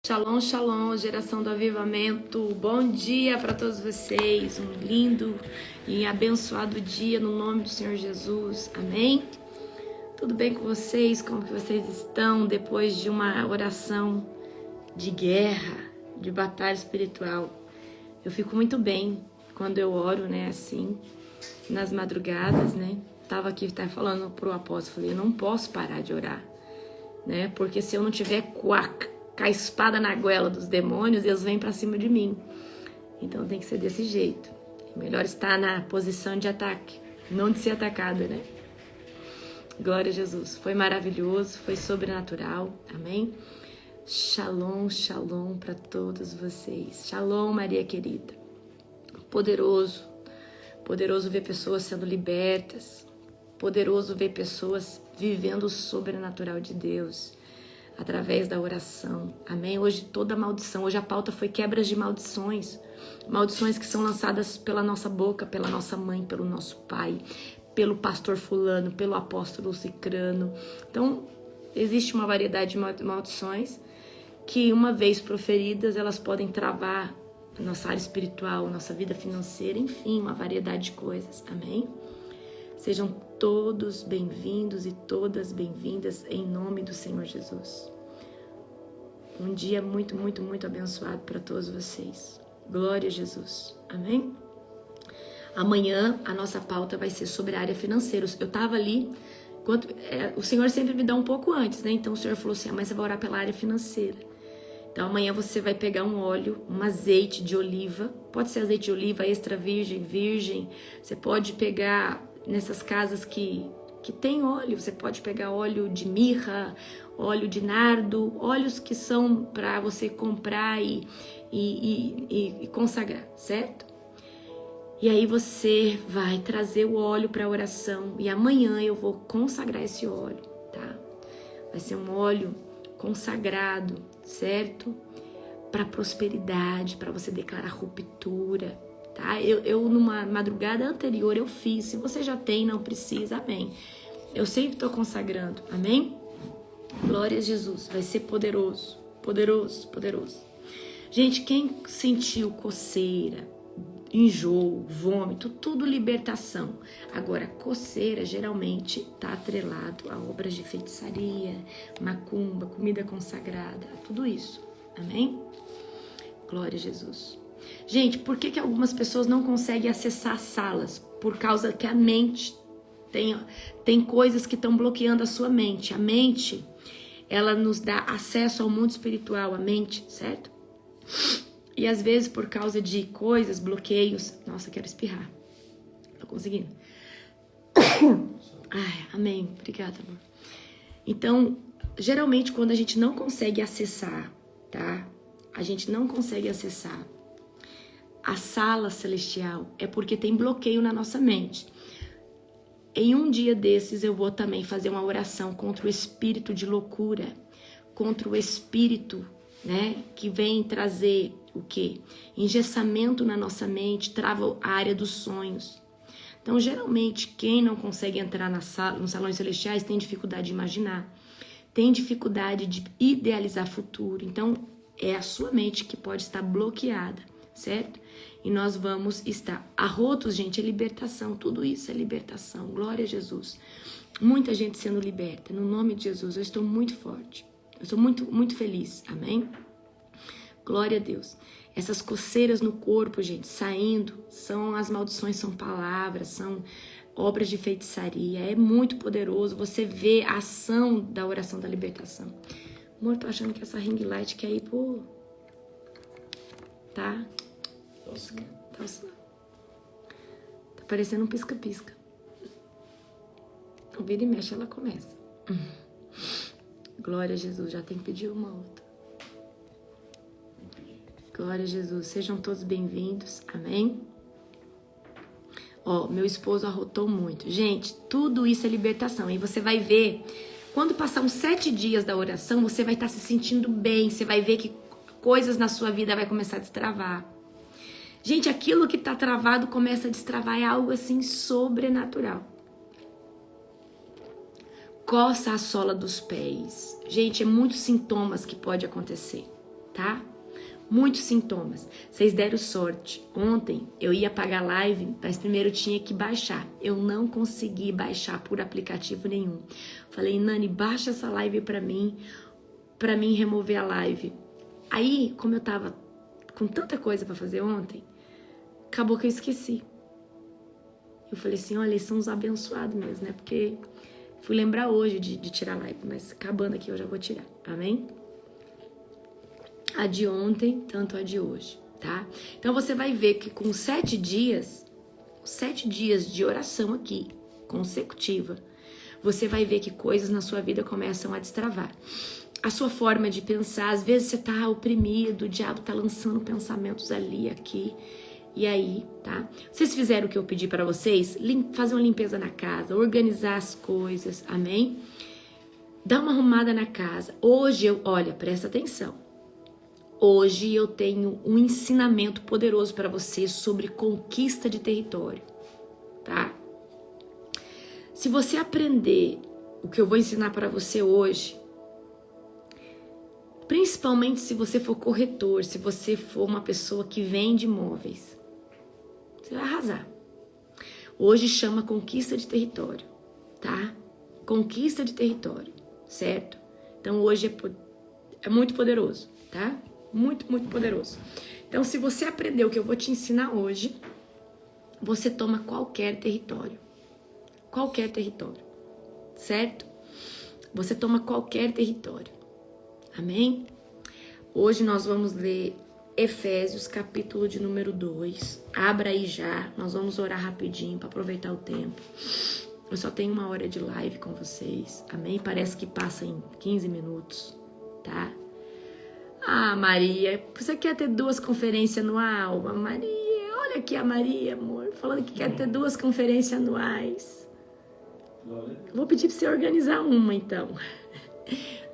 Shalom, shalom, geração do avivamento. Bom dia para todos vocês. Um lindo e abençoado dia no nome do Senhor Jesus. Amém? Tudo bem com vocês? Como que vocês estão depois de uma oração de guerra, de batalha espiritual? Eu fico muito bem quando eu oro, né, assim, nas madrugadas, né? Tava aqui falando pro apóstolo, falei, eu não posso parar de orar, né? Porque se eu não tiver com a espada na goela dos demônios, eles vêm pra cima de mim. Então tem que ser desse jeito. É melhor estar na posição de ataque, não de ser atacada, né? Glória a Jesus. Foi maravilhoso, foi sobrenatural. Amém? Shalom, shalom para todos vocês. Shalom, Maria querida. Poderoso. Poderoso ver pessoas sendo libertas. Poderoso ver pessoas vivendo o sobrenatural de Deus através da oração. Amém? Hoje toda maldição, hoje a pauta foi quebras de maldições. Maldições que são lançadas pela nossa boca, pela nossa mãe, pelo nosso pai, pelo pastor fulano, pelo apóstolo cicrano. Então, existe uma variedade de maldições que, uma vez proferidas, elas podem travar nossa área espiritual, nossa vida financeira, enfim, uma variedade de coisas. Amém? Sejam todos bem-vindos e todas bem-vindas em nome do Senhor Jesus. Um dia muito, muito, muito abençoado para todos vocês. Glória a Jesus. Amém? Amanhã a nossa pauta vai ser sobre a área financeira. Eu estava ali, o Senhor sempre me dá um pouco antes, né? Então o Senhor falou assim, mas você vai orar pela área financeira. Então amanhã você vai pegar um óleo, um azeite de oliva. Pode ser azeite de oliva extra virgem, virgem. Você pode pegar nessas casas que tem óleo. Você pode pegar óleo de mirra, óleo de nardo, óleos que são para você comprar e consagrar, certo? E aí você vai trazer o óleo para a oração e amanhã eu vou consagrar esse óleo, tá? Vai ser um óleo consagrado, certo? Para prosperidade, para você declarar ruptura, tá? Eu numa madrugada anterior eu fiz. Se você já tem, não precisa, amém. Eu sempre estou consagrando, amém? Glória a Jesus, vai ser poderoso, poderoso, poderoso. Gente, quem sentiu coceira, enjoo, vômito, tudo libertação. Agora, coceira geralmente está atrelado a obras de feitiçaria, macumba, comida consagrada, tudo isso. Amém? Glória a Jesus. Gente, por que algumas pessoas não conseguem acessar salas? Por causa que a mente tem coisas que estão bloqueando a sua mente. A mente, ela nos dá acesso ao mundo espiritual, a mente, certo? E às vezes por causa de coisas, bloqueios... Nossa, quero espirrar. Tô conseguindo. Ai, amém. Obrigada, amor. Então, geralmente quando a gente não consegue acessar, tá? A gente não consegue acessar a sala celestial, é porque tem bloqueio na nossa mente. Em um dia desses eu vou também fazer uma oração contra o espírito de loucura, contra o espírito, né, que vem trazer o quê? Engessamento na nossa mente, trava a área dos sonhos. Então, geralmente, quem não consegue entrar nos salões celestiais tem dificuldade de imaginar, tem dificuldade de idealizar futuro. Então, é a sua mente que pode estar bloqueada, certo? E nós vamos estar... Arrotos, gente, é libertação, tudo isso é libertação. Glória a Jesus. Muita gente sendo liberta, no nome de Jesus. Eu estou muito forte, eu estou muito, muito feliz, amém? Glória a Deus. Essas coceiras no corpo, gente, saindo, são as maldições, são palavras, são obras de feitiçaria. É muito poderoso você vê a ação da oração da libertação. Amor, tô achando que essa ring light quer ir pro... Tá? Tá parecendo um pisca-pisca. Vira e mexe, ela começa. Glória a Jesus, já tem que pedir uma outra. Glória a Jesus, sejam todos bem-vindos, amém? Ó, meu esposo arrotou muito. Gente, tudo isso é libertação. E você vai ver, quando passar uns 7 dias da oração, você vai estar se sentindo bem. Você vai ver que coisas na sua vida vai começar a destravar. Gente, aquilo que tá travado começa a destravar. É algo assim sobrenatural. Coça a sola dos pés. Gente, é muitos sintomas que pode acontecer. tá? Muitos sintomas. Vocês deram sorte. Ontem eu ia pagar live, mas primeiro tinha que baixar. Eu não consegui baixar por aplicativo nenhum. Falei, Nani, baixa essa live pra mim remover a live. Aí, como eu tava com tanta coisa pra fazer ontem, acabou que eu esqueci. Eu falei assim, olha, eles são uns abençoados mesmo, né? Porque fui lembrar hoje de tirar a live, mas acabando aqui eu já vou tirar, amém? A de ontem, tanto a de hoje, tá? Então você vai ver que com 7 dias de oração aqui, consecutiva, você vai ver que coisas na sua vida começam a destravar. A sua forma de pensar, às vezes você tá oprimido, o diabo tá lançando pensamentos ali, aqui, e aí, tá? Vocês fizeram o que eu pedi para vocês? Fazer uma limpeza na casa, organizar as coisas, amém? Dá uma arrumada na casa. Hoje olha, presta atenção. Hoje eu tenho um ensinamento poderoso para você sobre conquista de território, tá? Se você aprender o que eu vou ensinar para você hoje, principalmente se você for corretor, se você for uma pessoa que vende imóveis, você vai arrasar. Hoje chama conquista de território, tá? Conquista de território, certo? Então hoje é muito poderoso, tá? Muito, muito poderoso. Então, se você aprender o que eu vou te ensinar hoje, você toma qualquer território. Qualquer território. Certo? Você toma qualquer território. Amém? Hoje nós vamos ler Efésios, capítulo de número 2. Abra aí já. Nós vamos orar rapidinho para aproveitar o tempo. Eu só tenho 1 hora de live com vocês. Amém? Parece que passa em 15 minutos. Tá? Ah, Maria, você quer ter 2 conferências anuais? Maria, olha aqui a Maria, amor, falando que quer ter 2 conferências anuais. Vou pedir para você organizar uma, então.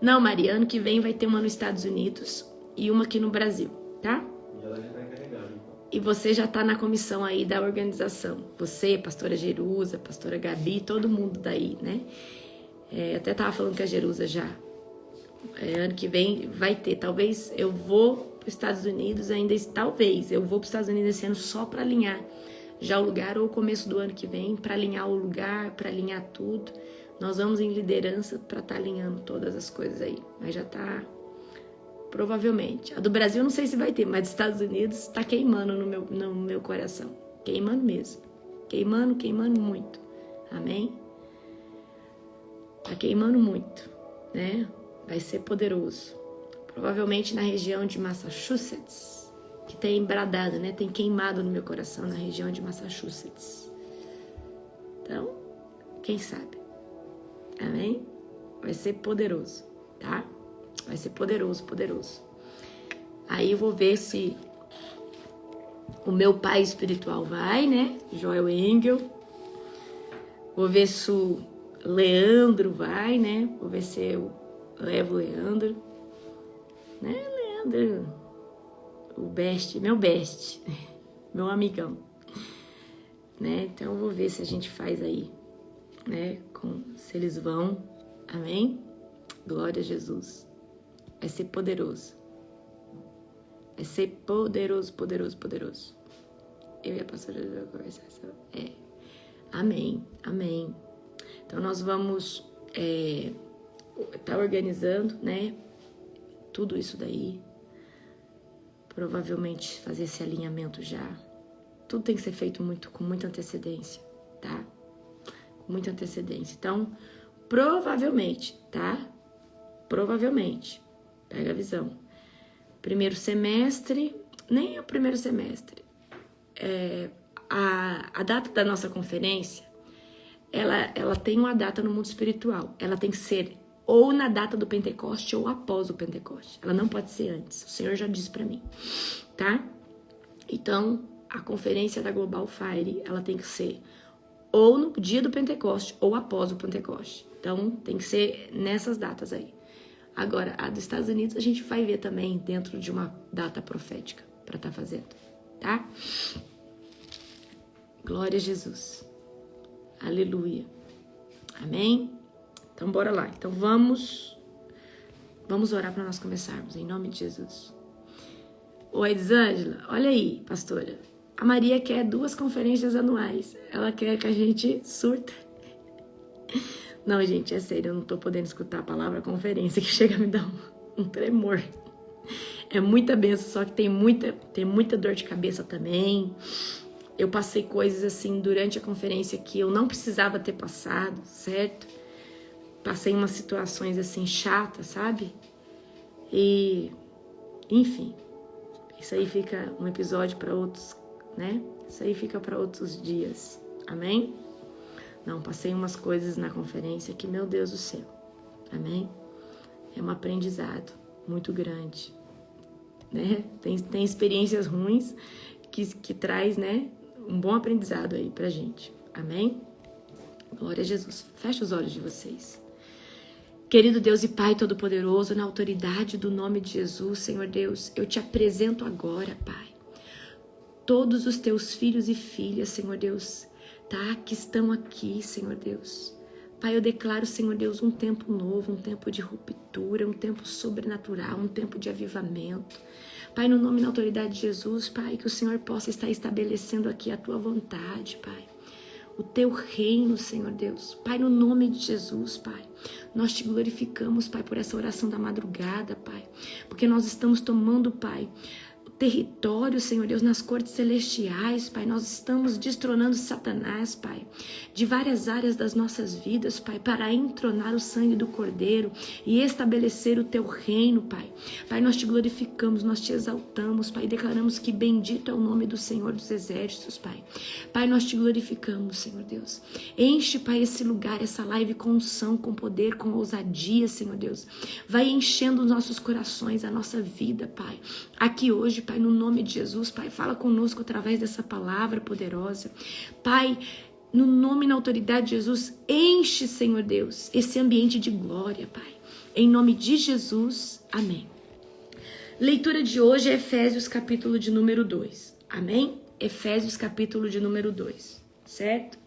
Não, Maria, ano que vem vai ter uma nos Estados Unidos e uma aqui no Brasil, tá? E ela já está encarregada, então. E você já tá na comissão aí da organização. Você, pastora Jerusa, pastora Gabi, todo mundo daí, né? Até tava falando com a Jerusa já. Ano que vem vai ter, talvez eu vou para os Estados Unidos ainda, talvez eu vou para os Estados Unidos esse ano só para alinhar já o lugar, ou o começo do ano que vem, para alinhar o lugar, para alinhar tudo. Nós vamos em liderança para estar alinhando todas as coisas aí, mas já tá, provavelmente. A do Brasil não sei se vai ter, mas dos Estados Unidos tá queimando no meu coração, queimando mesmo, queimando muito, amém? Tá queimando muito, né? Vai ser poderoso. Provavelmente na região de Massachusetts, que tem bradado, né? Tem queimado no meu coração na região de Massachusetts. Então, quem sabe? Amém? Vai ser poderoso, tá? Vai ser poderoso, poderoso. Aí eu vou ver se o meu pai espiritual vai, né? Joel Engel. Vou ver se o Leandro vai, né? Vou ver se eu levo o Leandro, né? Leandro, meu best, meu amigão, né? Então eu vou ver se a gente faz aí, né? Se eles vão, amém? Glória a Jesus. Vai ser poderoso. Vai ser poderoso, poderoso, poderoso. Eu e a pastora vamos conversar sobre. Amém, amém. Então nós vamos tá organizando, né? Tudo isso daí. Provavelmente fazer esse alinhamento já. Tudo tem que ser feito com muita antecedência, tá? Com muita antecedência. Então, provavelmente, tá? Provavelmente. Pega a visão. Primeiro semestre, nem é o primeiro semestre. A data da nossa conferência, ela tem uma data no mundo espiritual. Ela tem que ser ou na data do Pentecoste ou após o Pentecoste. Ela não pode ser antes. O Senhor já disse pra mim, tá? Então, a conferência da Global Fire, ela tem que ser ou no dia do Pentecoste ou após o Pentecoste. Então, tem que ser nessas datas aí. Agora, a dos Estados Unidos a gente vai ver também dentro de uma data profética pra estar fazendo, tá? Glória a Jesus. Aleluia. Amém? Então, bora lá. Então, vamos orar para nós começarmos, em nome de Jesus. Ô, Elisângela, olha aí, pastora. A Maria quer 2 conferências anuais. Ela quer que a gente surta. Não, gente, é sério, eu não tô podendo escutar a palavra conferência, que chega a me dar um tremor. É muita bênção, só que tem muita dor de cabeça também. Eu passei coisas assim durante a conferência que eu não precisava ter passado, certo? Passei umas situações assim chatas, sabe? E, enfim, isso aí fica um episódio para outros, né? Isso aí fica para outros dias, amém? Não, passei umas coisas na conferência que, meu Deus do céu, amém? É um aprendizado muito grande, né? Tem experiências ruins que traz, né, um bom aprendizado aí pra gente, amém? Glória a Jesus. Fecha os olhos de vocês. Querido Deus e Pai Todo-Poderoso, na autoridade do nome de Jesus, Senhor Deus, eu te apresento agora, Pai, todos os teus filhos e filhas, Senhor Deus, tá? Que estão aqui, Senhor Deus. Pai, eu declaro, Senhor Deus, um tempo novo, um tempo de ruptura, um tempo sobrenatural, um tempo de avivamento. Pai, no nome e na autoridade de Jesus, Pai, que o Senhor possa estar estabelecendo aqui a tua vontade, Pai. O teu reino, Senhor Deus. Pai, no nome de Jesus, Pai, nós te glorificamos, Pai, por essa oração da madrugada, Pai, porque nós estamos tomando, Pai, território, Senhor Deus, nas cortes celestiais, Pai. Nós estamos destronando Satanás, Pai, de várias áreas das nossas vidas, Pai, para entronar o sangue do Cordeiro e estabelecer o teu reino, Pai. Pai, nós te glorificamos, nós te exaltamos, Pai, e declaramos que bendito é o nome do Senhor dos Exércitos, Pai. Pai, nós te glorificamos, Senhor Deus. Enche, Pai, esse lugar, essa live com unção, com poder, com ousadia, Senhor Deus. Vai enchendo os nossos corações, a nossa vida, Pai. Aqui hoje, Pai, no nome de Jesus, Pai, fala conosco através dessa palavra poderosa. Pai, no nome e na autoridade de Jesus, enche, Senhor Deus, esse ambiente de glória, Pai. Em nome de Jesus, amém. Leitura de hoje é Efésios capítulo de número 2, amém? Efésios capítulo de número 2, certo?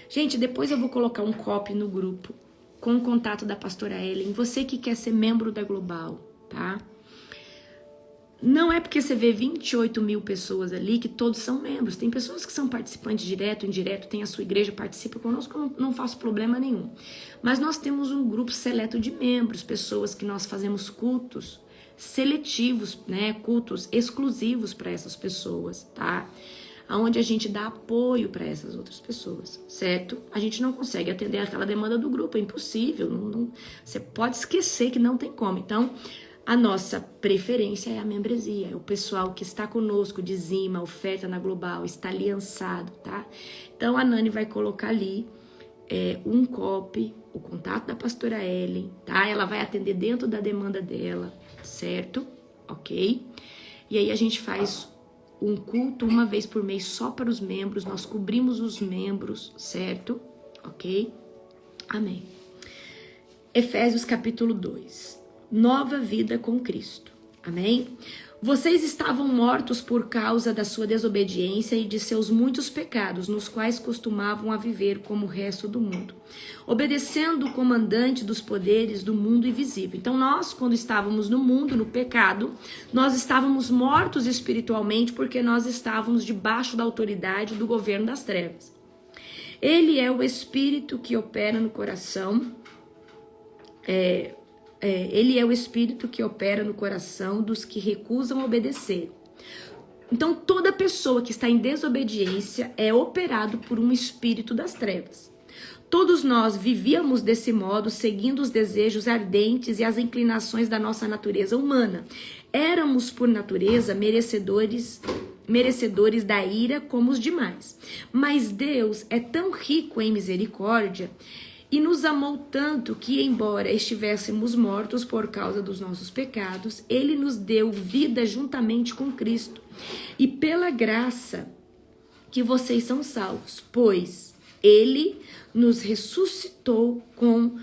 Gente, depois eu vou colocar um copy no grupo com o contato da pastora Ellen, você que quer ser membro da Global, tá? Não é porque você vê 28 mil pessoas ali que todos são membros. Tem pessoas que são participantes direto, indireto, tem a sua igreja, participa conosco, não faço problema nenhum. Mas nós temos um grupo seleto de membros, pessoas que nós fazemos cultos seletivos, né? Cultos exclusivos para essas pessoas, tá? Onde a gente dá apoio para essas outras pessoas, certo? A gente não consegue atender aquela demanda do grupo, é impossível. Você pode esquecer que não tem como. Então, a nossa preferência é a membresia, é o pessoal que está conosco, dizima, oferta na Global, está aliançado, tá? Então a Nani vai colocar ali um copy, o contato da pastora Ellen, tá? Ela vai atender dentro da demanda dela, certo? Ok? E aí a gente faz um culto uma vez por mês só para os membros, nós cobrimos os membros, certo? Ok? Amém. Efésios capítulo 2. Nova vida com Cristo. Amém? Vocês estavam mortos por causa da sua desobediência e de seus muitos pecados, nos quais costumavam a viver como o resto do mundo, obedecendo o comandante dos poderes do mundo invisível. Então nós, quando estávamos no mundo, no pecado, nós estávamos mortos espiritualmente porque nós estávamos debaixo da autoridade do governo das trevas. Ele é o Espírito que opera no coração, ele é o Espírito que opera no coração dos que recusam obedecer. Então, toda pessoa que está em desobediência é operado por um espírito das trevas. Todos nós vivíamos desse modo, seguindo os desejos ardentes e as inclinações da nossa natureza humana. Éramos, por natureza, merecedores da ira como os demais. Mas Deus é tão rico em misericórdia e nos amou tanto que, embora estivéssemos mortos por causa dos nossos pecados, Ele nos deu vida juntamente com Cristo. E pela graça que vocês são salvos, pois Ele nos ressuscitou com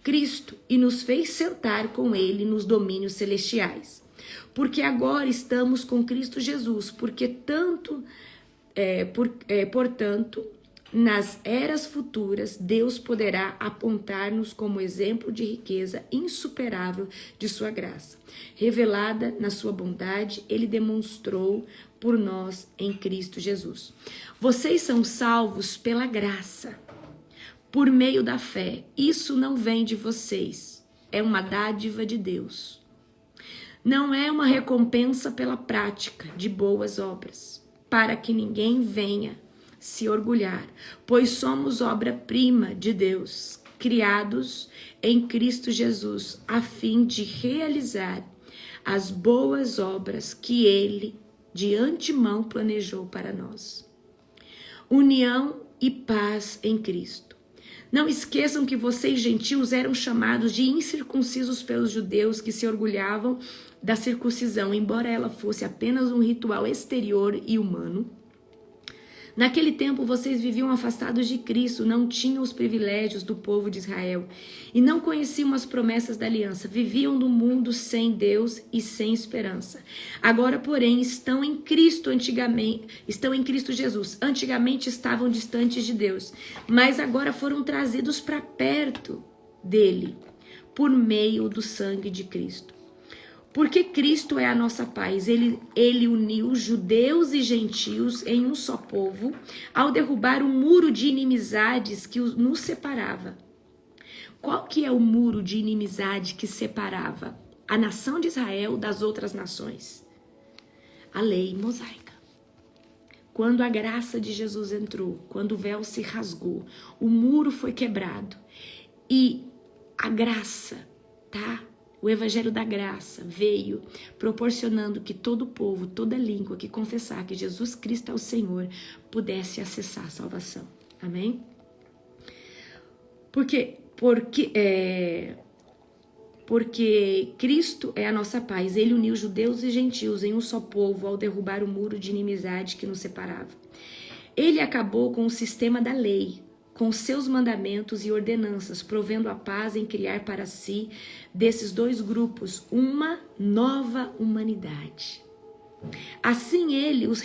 Cristo e nos fez sentar com Ele nos domínios celestiais. Porque agora estamos com Cristo Jesus, portanto, nas eras futuras, Deus poderá apontar-nos como exemplo de riqueza insuperável de sua graça. Revelada na sua bondade, ele demonstrou por nós em Cristo Jesus. Vocês são salvos pela graça, por meio da fé. Isso não vem de vocês, é uma dádiva de Deus. Não é uma recompensa pela prática de boas obras, para que ninguém venha se orgulhar, pois somos obra-prima de Deus, criados em Cristo Jesus, a fim de realizar as boas obras que Ele de antemão planejou para nós. União e paz em Cristo. Não esqueçam que vocês gentios eram chamados de incircuncisos pelos judeus que se orgulhavam da circuncisão, embora ela fosse apenas um ritual exterior e humano. Naquele tempo vocês viviam afastados de Cristo, não tinham os privilégios do povo de Israel e não conheciam as promessas da aliança. Viviam no mundo sem Deus e sem esperança. Agora, porém, estão em Cristo Jesus. Antigamente estavam distantes de Deus, mas agora foram trazidos para perto dele por meio do sangue de Cristo. Porque Cristo é a nossa paz, ele uniu judeus e gentios em um só povo, ao derrubar o muro de inimizades que nos separava. Qual que é o muro de inimizade que separava a nação de Israel das outras nações? A lei mosaica. Quando a graça de Jesus entrou, quando o véu se rasgou, o muro foi quebrado e a graça, tá? O evangelho da graça veio proporcionando que todo povo, toda língua que confessar que Jesus Cristo é o Senhor pudesse acessar a salvação. Amém? Porque Cristo é a nossa paz. Ele uniu judeus e gentios em um só povo ao derrubar o muro de inimizade que nos separava. Ele acabou com o sistema da lei, com seus mandamentos e ordenanças, provendo a paz em criar para si, desses dois grupos, uma nova humanidade. Assim ele os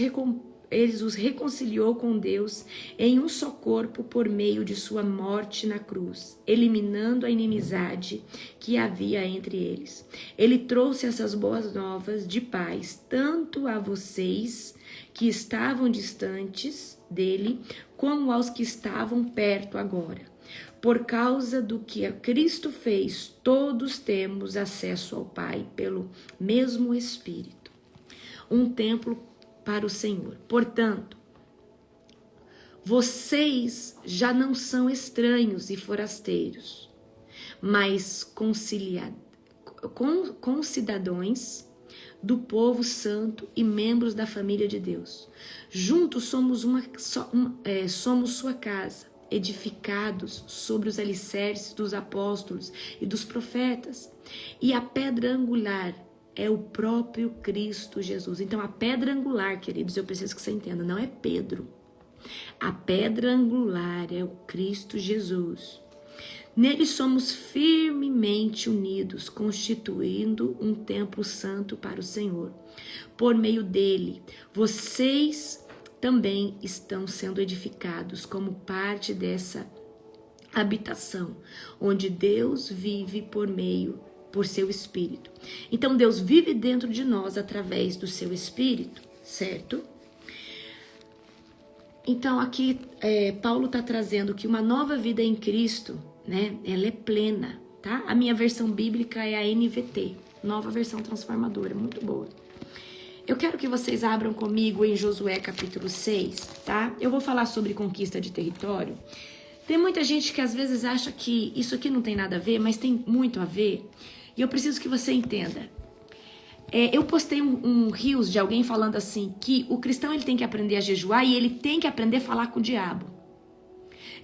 reconciliou com Deus em um só corpo por meio de sua morte na cruz, eliminando a inimizade que havia entre eles. Ele trouxe essas boas novas de paz, tanto a vocês que estavam distantes dele, como aos que estavam perto agora. Por causa do que Cristo fez, todos temos acesso ao Pai pelo mesmo Espírito. Um templo para o Senhor. Portanto, vocês já não são estranhos e forasteiros, mas concidadãos do povo santo e membros da família de Deus. Juntos somos somos sua casa, edificados sobre os alicerces dos apóstolos e dos profetas. E a pedra angular é o próprio Cristo Jesus. Então a pedra angular, queridos, eu preciso que você entenda, não é Pedro. A pedra angular é o Cristo Jesus. Nele somos firmemente unidos, constituindo um templo santo para o Senhor. Por meio dele, vocês também estão sendo edificados como parte dessa habitação, onde Deus vive por seu Espírito. Então Deus vive dentro de nós através do seu Espírito, certo? Então aqui Paulo está trazendo que uma nova vida em Cristo, né? Ela é plena, tá? A minha versão bíblica é a NVT, nova versão transformadora, muito boa. Eu quero que vocês abram comigo em Josué capítulo 6, tá? Eu vou falar sobre conquista de território. Tem muita gente que às vezes acha que isso aqui não tem nada a ver, mas tem muito a ver. E eu preciso que você entenda. Eu postei um reels de alguém falando assim, que o cristão ele tem que aprender a jejuar e ele tem que aprender a falar com o diabo.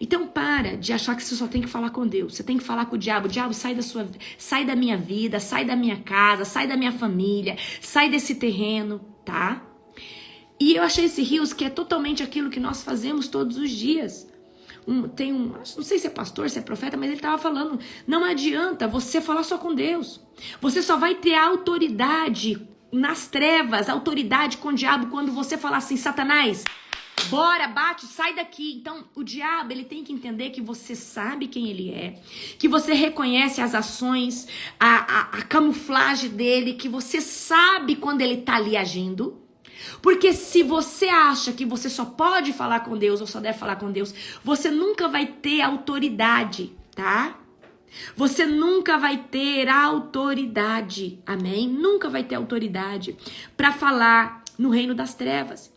Então para de achar que você só tem que falar com Deus. Você tem que falar com o diabo. Diabo, sai da minha vida, sai da minha casa, sai da minha família, sai desse terreno, tá? E eu achei esse reels que é totalmente aquilo que nós fazemos todos os dias. Não sei se é pastor, se é profeta, mas ele estava falando, não adianta você falar só com Deus. Você só vai ter autoridade nas trevas, autoridade com o diabo quando você falar assim, Satanás, Bora, bate, sai daqui. Então, o diabo, ele tem que entender que você sabe quem ele é, que você reconhece as ações, a camuflagem dele, que você sabe quando ele tá ali agindo. Porque se você acha que você só pode falar com Deus ou só deve falar com Deus, você nunca vai ter autoridade, tá? Você nunca vai ter autoridade, amém? Nunca vai ter autoridade para falar no reino das trevas.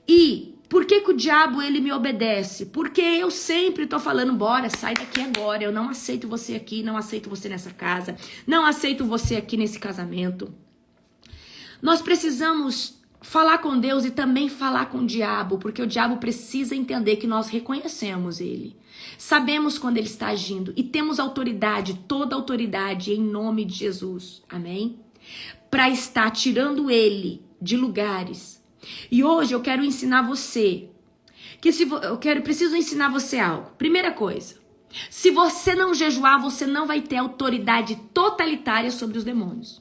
E por que o diabo ele me obedece? Porque eu sempre tô falando, bora, sai daqui agora, eu não aceito você aqui, não aceito você nessa casa, não aceito você aqui nesse casamento. Nós precisamos falar com Deus e também falar com o diabo, porque o diabo precisa entender que nós reconhecemos ele. Sabemos quando ele está agindo e temos autoridade, toda autoridade em nome de Jesus, amém? Para estar tirando ele de lugares. E hoje eu quero ensinar você, preciso ensinar você algo. Primeira coisa, se você não jejuar, você não vai ter autoridade totalitária sobre os demônios.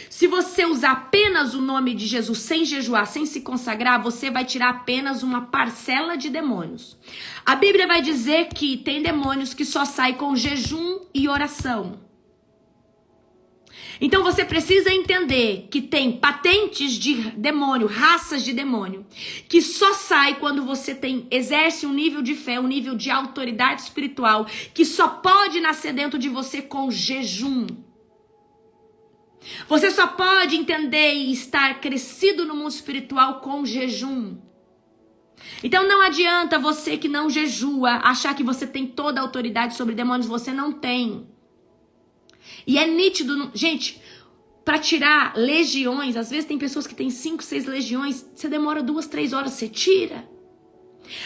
Se você usar apenas o nome de Jesus sem jejuar, sem se consagrar, você vai tirar apenas uma parcela de demônios. A Bíblia vai dizer que tem demônios que só saem com jejum e oração. Então você precisa entender que tem patentes de demônio, raças de demônio, que só sai quando você exerce um nível de fé, um nível de autoridade espiritual, que só pode nascer dentro de você com jejum. Você só pode entender e estar crescido no mundo espiritual com jejum. Então não adianta você que não jejua achar que você tem toda a autoridade sobre demônios, você não tem. E é nítido, gente, para tirar legiões, às vezes tem pessoas que têm 5, 6 legiões, você demora 2, 3 horas, você tira.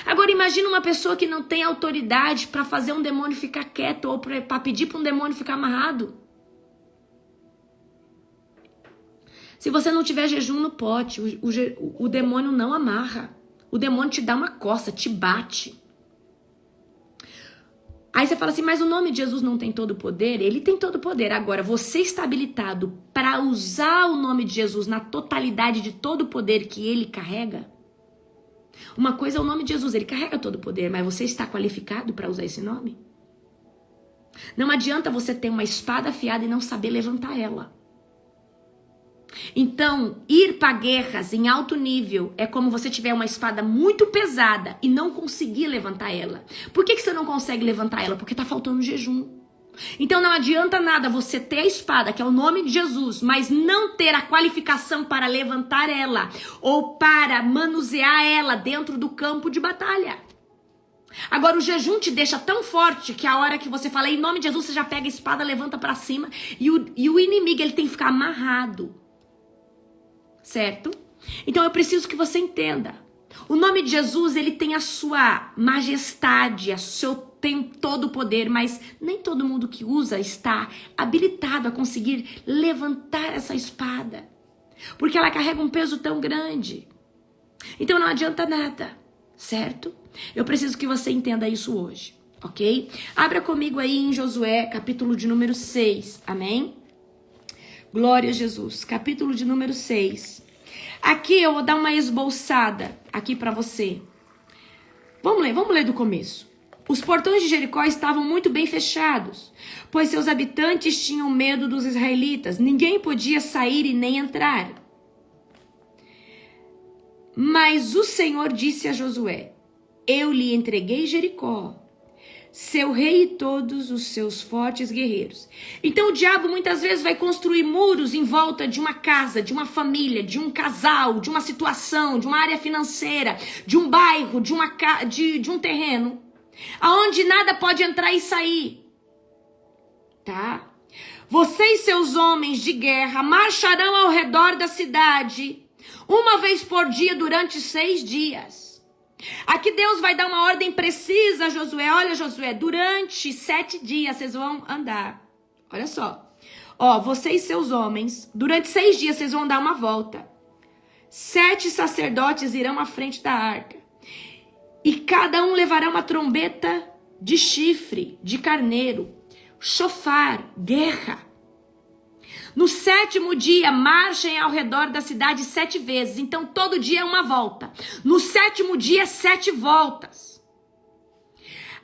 Agora imagina uma pessoa que não tem autoridade para fazer um demônio ficar quieto ou para pedir para um demônio ficar amarrado. Se você não tiver jejum no pote, o demônio não amarra. O demônio te dá uma coça, te bate. Aí você fala assim, mas o nome de Jesus não tem todo o poder? Ele tem todo o poder. Agora, você está habilitado para usar o nome de Jesus na totalidade de todo o poder que ele carrega? Uma coisa é o nome de Jesus, ele carrega todo o poder, mas você está qualificado para usar esse nome? Não adianta você ter uma espada afiada e não saber levantar ela. Então, ir para guerras em alto nível é como você tiver uma espada muito pesada e não conseguir levantar ela. Por que você não consegue levantar ela? Porque tá faltando jejum. Então não adianta nada você ter a espada, que é o nome de Jesus, mas não ter a qualificação para levantar ela ou para manusear ela dentro do campo de batalha. Agora o jejum te deixa tão forte que a hora que você fala em nome de Jesus, você já pega a espada, levanta para cima e o inimigo ele tem que ficar amarrado. Certo? Então eu preciso que você entenda. O nome de Jesus, ele tem a sua majestade, tem todo o poder, mas nem todo mundo que usa está habilitado a conseguir levantar essa espada. Porque ela carrega um peso tão grande. Então não adianta nada, certo? Eu preciso que você entenda isso hoje, ok? Abra comigo aí em Josué, capítulo de número 6, amém? Glória a Jesus, capítulo de número 6. Aqui eu vou dar uma esboçada aqui para você. Vamos ler do começo. Os portões de Jericó estavam muito bem fechados, pois seus habitantes tinham medo dos israelitas. Ninguém podia sair e nem entrar. Mas o Senhor disse a Josué: eu lhe entreguei Jericó, seu rei e todos os seus fortes guerreiros. Então o diabo muitas vezes vai construir muros em volta de uma casa, de uma família, de um casal, de uma situação, de uma área financeira, de um bairro, de um terreno, aonde nada pode entrar e sair, tá? Você e seus homens de guerra marcharão ao redor da cidade, uma vez por dia durante 6 dias. Aqui Deus vai dar uma ordem precisa a Josué. Olha, Josué, durante 7 dias vocês vão andar. Olha só. Ó, você e seus homens, durante 6 dias vocês vão dar uma volta. 7 sacerdotes irão à frente da arca. E cada um levará uma trombeta de chifre, de carneiro, chofar, guerra. No 7º dia, marchem ao redor da cidade 7 vezes. Então, todo dia é uma volta. No 7º dia, 7 voltas.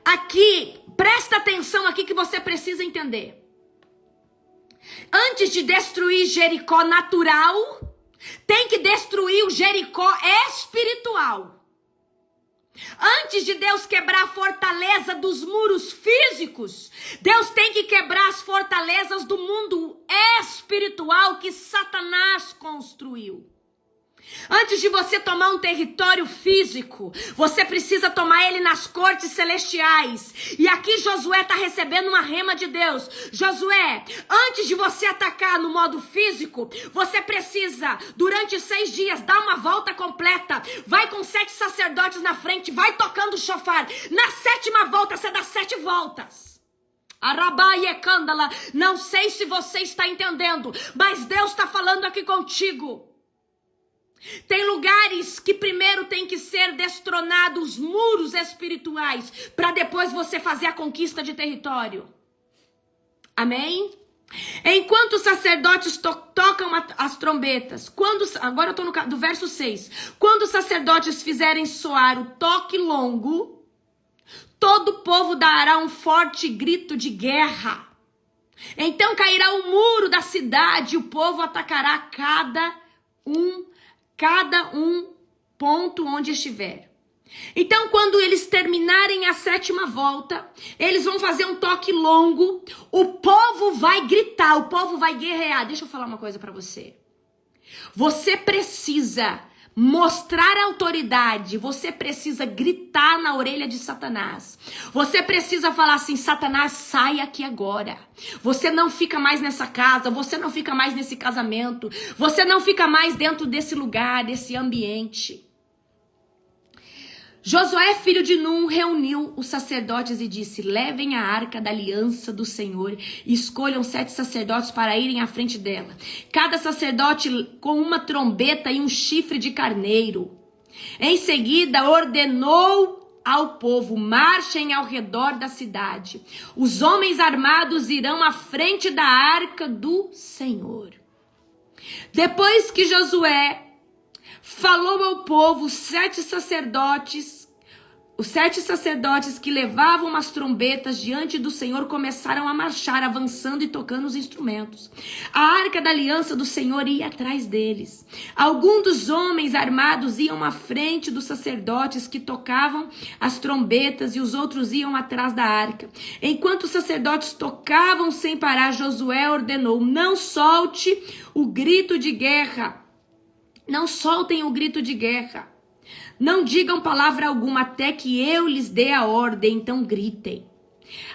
Aqui, presta atenção aqui que você precisa entender. Antes de destruir Jericó natural, tem que destruir o Jericó espiritual. Antes de Deus quebrar a fortaleza dos muros físicos, Deus tem que quebrar as fortalezas do mundo espiritual que Satanás construiu. Antes de você tomar um território físico, você precisa tomar ele nas cortes celestiais. E aqui Josué está recebendo uma rema de Deus. Josué, antes de você atacar no modo físico, você precisa, durante 6 dias, dar uma volta completa. Vai com 7 sacerdotes na frente, vai tocando o chofar. Na 7ª volta, você dá 7 voltas. Arabai e Cândala, não sei se você está entendendo, mas Deus está falando aqui contigo. Tem lugares que primeiro tem que ser destronados os muros espirituais, para depois você fazer a conquista de território. Amém? Enquanto os sacerdotes tocam as trombetas, agora eu estou do verso 6. Quando os sacerdotes fizerem soar o toque longo, todo o povo dará um forte grito de guerra. Então cairá o muro da cidade e o povo atacará cada um ponto onde estiver. Então, quando eles terminarem a 7ª volta, eles vão fazer um toque longo, o povo vai gritar, o povo vai guerrear. Deixa eu falar uma coisa para você. Você precisa mostrar autoridade, você precisa gritar na orelha de Satanás. Você precisa falar assim: Satanás, sai aqui agora. Você não fica mais nessa casa, você não fica mais nesse casamento, você não fica mais dentro desse lugar, desse ambiente. Josué, filho de Num, reuniu os sacerdotes e disse: levem a arca da aliança do Senhor e escolham 7 sacerdotes para irem à frente dela. Cada sacerdote com uma trombeta e um chifre de carneiro. Em seguida, ordenou ao povo: marchem ao redor da cidade. Os homens armados irão à frente da arca do Senhor. Depois que Josué falou ao povo, os 7 sacerdotes que levavam as trombetas diante do Senhor começaram a marchar, avançando e tocando os instrumentos. A arca da aliança do Senhor ia atrás deles. Alguns dos homens armados iam à frente dos sacerdotes que tocavam as trombetas e os outros iam atrás da arca. Enquanto os sacerdotes tocavam sem parar, Josué ordenou: não solte o grito de guerra. Não soltem o grito de guerra. Não digam palavra alguma até que eu lhes dê a ordem, então gritem.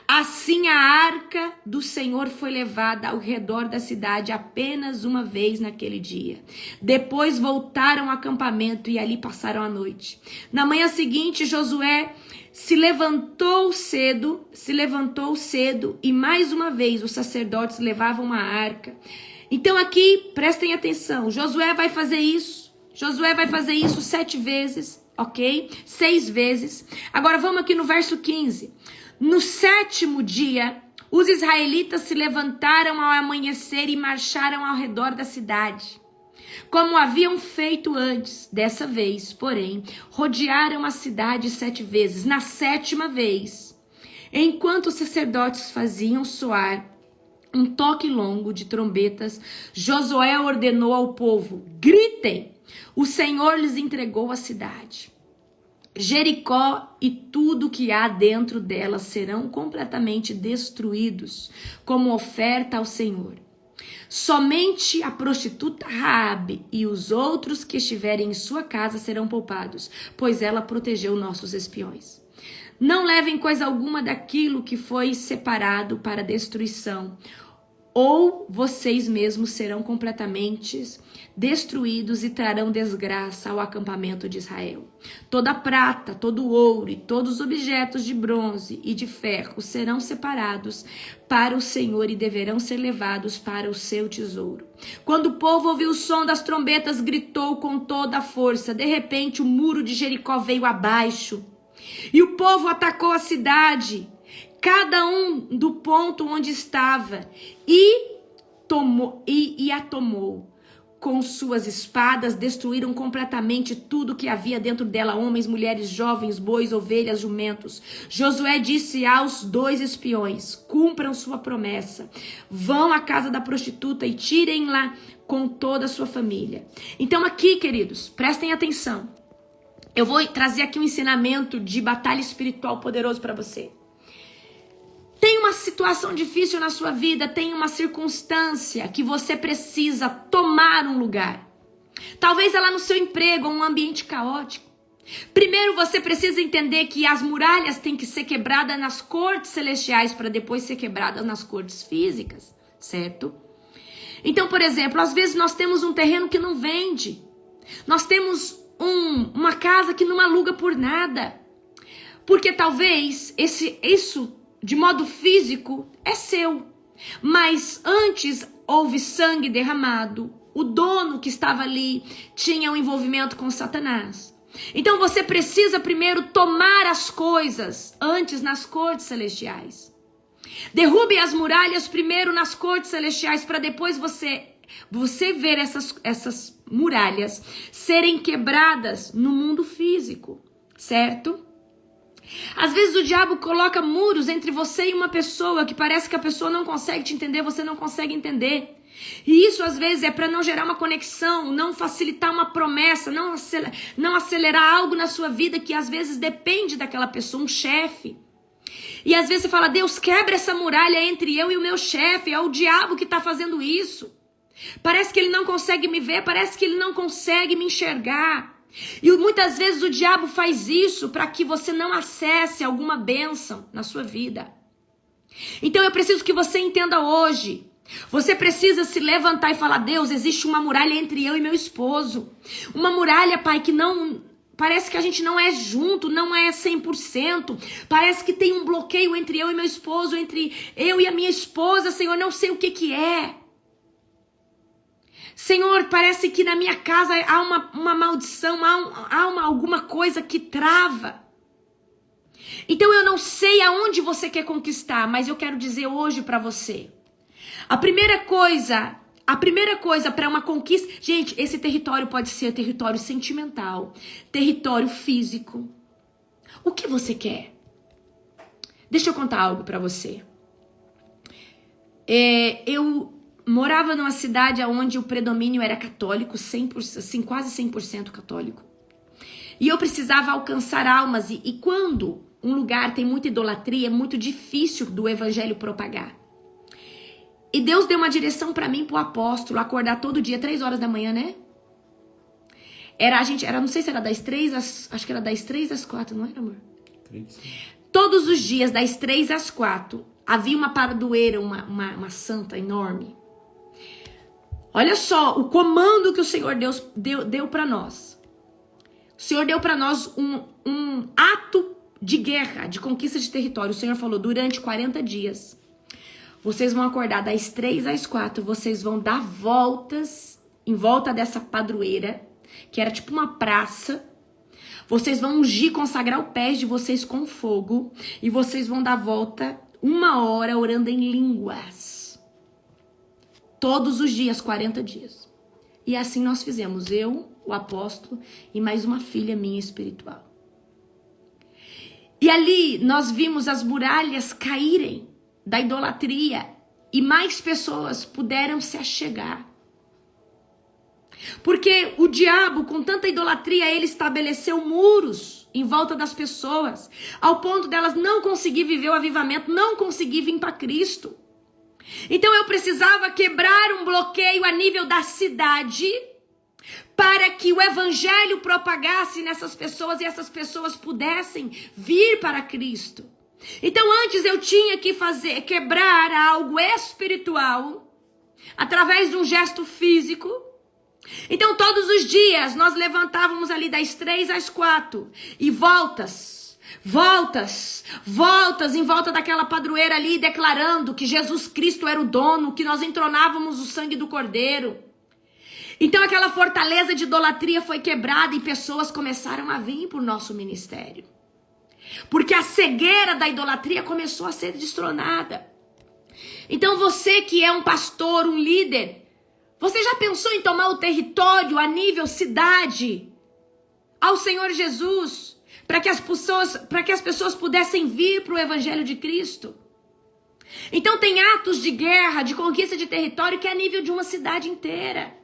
Assim a arca do Senhor foi levada ao redor da cidade apenas uma vez naquele dia. Depois voltaram ao acampamento e ali passaram a noite. Na manhã seguinte, Josué se levantou cedo e mais uma vez os sacerdotes levavam a arca. Então aqui, prestem atenção, Josué vai fazer isso 7 vezes, ok? 6 vezes. Agora vamos aqui no verso 15. No 7º dia, os israelitas se levantaram ao amanhecer e marcharam ao redor da cidade, como haviam feito antes. Dessa vez, porém, rodearam a cidade 7 vezes. Na 7ª vez, enquanto os sacerdotes faziam soar um toque longo de trombetas, Josué ordenou ao povo: gritem! O Senhor lhes entregou a cidade. Jericó e tudo que há dentro dela serão completamente destruídos como oferta ao Senhor. Somente a prostituta Raabe e os outros que estiverem em sua casa serão poupados, pois ela protegeu nossos espiões. Não levem coisa alguma daquilo que foi separado para destruição, ou vocês mesmos serão completamente destruídos e trarão desgraça ao acampamento de Israel. Toda a prata, todo o ouro e todos os objetos de bronze e de ferro serão separados para o Senhor e deverão ser levados para o seu tesouro. Quando o povo ouviu o som das trombetas, gritou com toda a força. De repente, o muro de Jericó veio abaixo e o povo atacou a cidade, cada um do ponto onde estava, e a tomou. Com suas espadas destruíram completamente tudo que havia dentro dela, homens, mulheres, jovens, bois, ovelhas, jumentos. Josué disse aos 2 espiões: cumpram sua promessa, vão à casa da prostituta e tirem-la com toda a sua família. Então aqui, queridos, prestem atenção. Eu vou trazer aqui um ensinamento de batalha espiritual poderoso para você. Tem uma situação difícil na sua vida, tem uma circunstância que você precisa tomar um lugar. Talvez ela no seu emprego, um ambiente caótico. Primeiro você precisa entender que as muralhas têm que ser quebradas nas cortes celestiais para depois ser quebradas nas cortes físicas, certo? Então, por exemplo, às vezes nós temos um terreno que não vende. Nós temos uma casa que não aluga por nada. Porque talvez isso de modo físico é seu, mas antes houve sangue derramado, o dono que estava ali tinha um envolvimento com Satanás. Então você precisa primeiro tomar as coisas antes nas cortes celestiais. Derrube as muralhas primeiro nas cortes celestiais para depois você ver essas muralhas serem quebradas no mundo físico, certo? Às vezes o diabo coloca muros entre você e uma pessoa que parece que a pessoa não consegue te entender, você não consegue entender. E isso às vezes é para não gerar uma conexão, não facilitar uma promessa, não acelerar algo na sua vida que às vezes depende daquela pessoa, um chefe. E às vezes você fala: Deus, quebra essa muralha entre eu e o meu chefe, é o diabo que está fazendo isso. Parece que ele não consegue me ver, parece que ele não consegue me enxergar. E muitas vezes o diabo faz isso para que você não acesse alguma bênção na sua vida. Então eu preciso que você entenda hoje. Você precisa se levantar e falar: Deus, existe uma muralha entre eu e meu esposo. Uma muralha, Pai, que não... Parece que a gente não é junto, não é 100%. Parece que tem um bloqueio entre eu e meu esposo, entre eu e a minha esposa, Senhor, não sei o que é. Senhor, parece que na minha casa há uma maldição, há alguma coisa que trava. Então eu não sei aonde você quer conquistar, mas eu quero dizer hoje para você. A primeira coisa para uma conquista... Gente, esse território pode ser território sentimental, território físico. O que você quer? Deixa eu contar algo para você. Eu morava numa cidade onde o predomínio era católico, 100%, assim, quase 100% católico. E eu precisava alcançar almas. E quando um lugar tem muita idolatria, é muito difícil do evangelho propagar. E Deus deu uma direção para mim, pro apóstolo, acordar todo dia, 3 horas da manhã, né? Não sei se era das 3 acho que era das 3 às 4, não era, amor? Todos os dias, das 3 às 4, havia uma padroeira, uma santa enorme. Olha só o comando que o Senhor Deus deu para nós. O Senhor deu para nós um ato de guerra, de conquista de território. O Senhor falou: durante 40 dias, vocês vão acordar das 3 às 4, vocês vão dar voltas em volta dessa padroeira, que era tipo uma praça. Vocês vão ungir, consagrar o pés de vocês com fogo, e vocês vão dar volta 1 hora orando em línguas. Todos os dias, 40 dias. E assim nós fizemos, eu, o apóstolo e mais uma filha minha espiritual. E ali nós vimos as muralhas caírem da idolatria e mais pessoas puderam se achegar. Porque o diabo, com tanta idolatria, ele estabeleceu muros em volta das pessoas, ao ponto delas não conseguir viver o avivamento, não conseguir vir para Cristo. Então eu precisava quebrar um bloqueio a nível da cidade para que o evangelho propagasse nessas pessoas e essas pessoas pudessem vir para Cristo. Então antes eu tinha que quebrar algo espiritual através de um gesto físico. Então todos os dias nós levantávamos ali das 3 às 4 e voltas em volta daquela padroeira ali, declarando que Jesus Cristo era o dono, que nós entronávamos o sangue do Cordeiro. Então aquela fortaleza de idolatria foi quebrada e pessoas começaram a vir para o nosso ministério. Porque a cegueira da idolatria começou a ser destronada. Então você que é um pastor, um líder, você já pensou em tomar o território a nível cidade ao Senhor Jesus, para que as pessoas pudessem vir para o Evangelho de Cristo? Então tem atos de guerra, de conquista de território que é a nível de uma cidade inteira.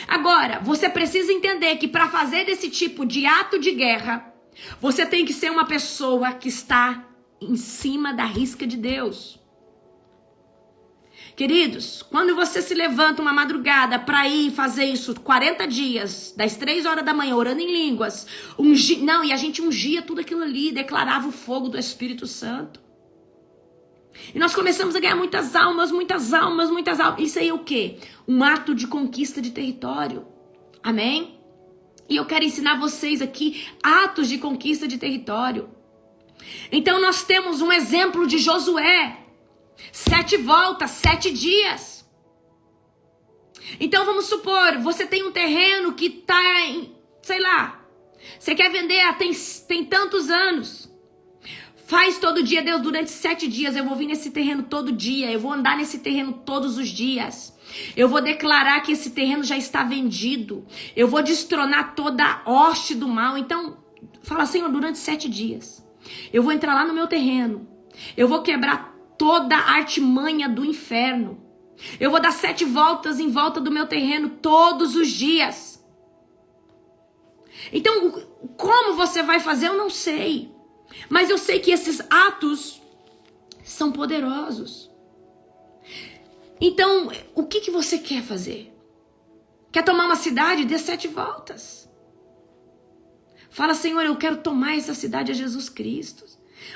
Agora, você precisa entender que para fazer desse tipo de ato de guerra, você tem que ser uma pessoa que está em cima da risca de Deus. Queridos, quando você se levanta uma madrugada para ir fazer isso 40 dias, das 3 horas da manhã, orando em línguas, e a gente ungia tudo aquilo ali, declarava o fogo do Espírito Santo. E nós começamos a ganhar muitas almas. Isso aí é o quê? Um ato de conquista de território. Amém? E eu quero ensinar vocês aqui atos de conquista de território. Então nós temos um exemplo de Josué. 7 voltas, 7 dias. Então vamos supor, você tem um terreno que tá em, sei lá, você quer vender tem tantos anos. Faz todo dia, Deus, durante 7 dias eu vou vir nesse terreno todo dia, eu vou andar nesse terreno todos os dias. Eu vou declarar que esse terreno já está vendido. Eu vou destronar toda a hoste do mal. Então, fala, Senhor, durante 7 dias, eu vou entrar lá no meu terreno. Eu vou quebrar toda a artimanha do inferno. Eu vou dar 7 voltas em volta do meu terreno todos os dias. Então, como você vai fazer, eu não sei. Mas eu sei que esses atos são poderosos. Então, o que você quer fazer? Quer tomar uma cidade? Dê 7 voltas. Fala, Senhor, eu quero tomar essa cidade a Jesus Cristo.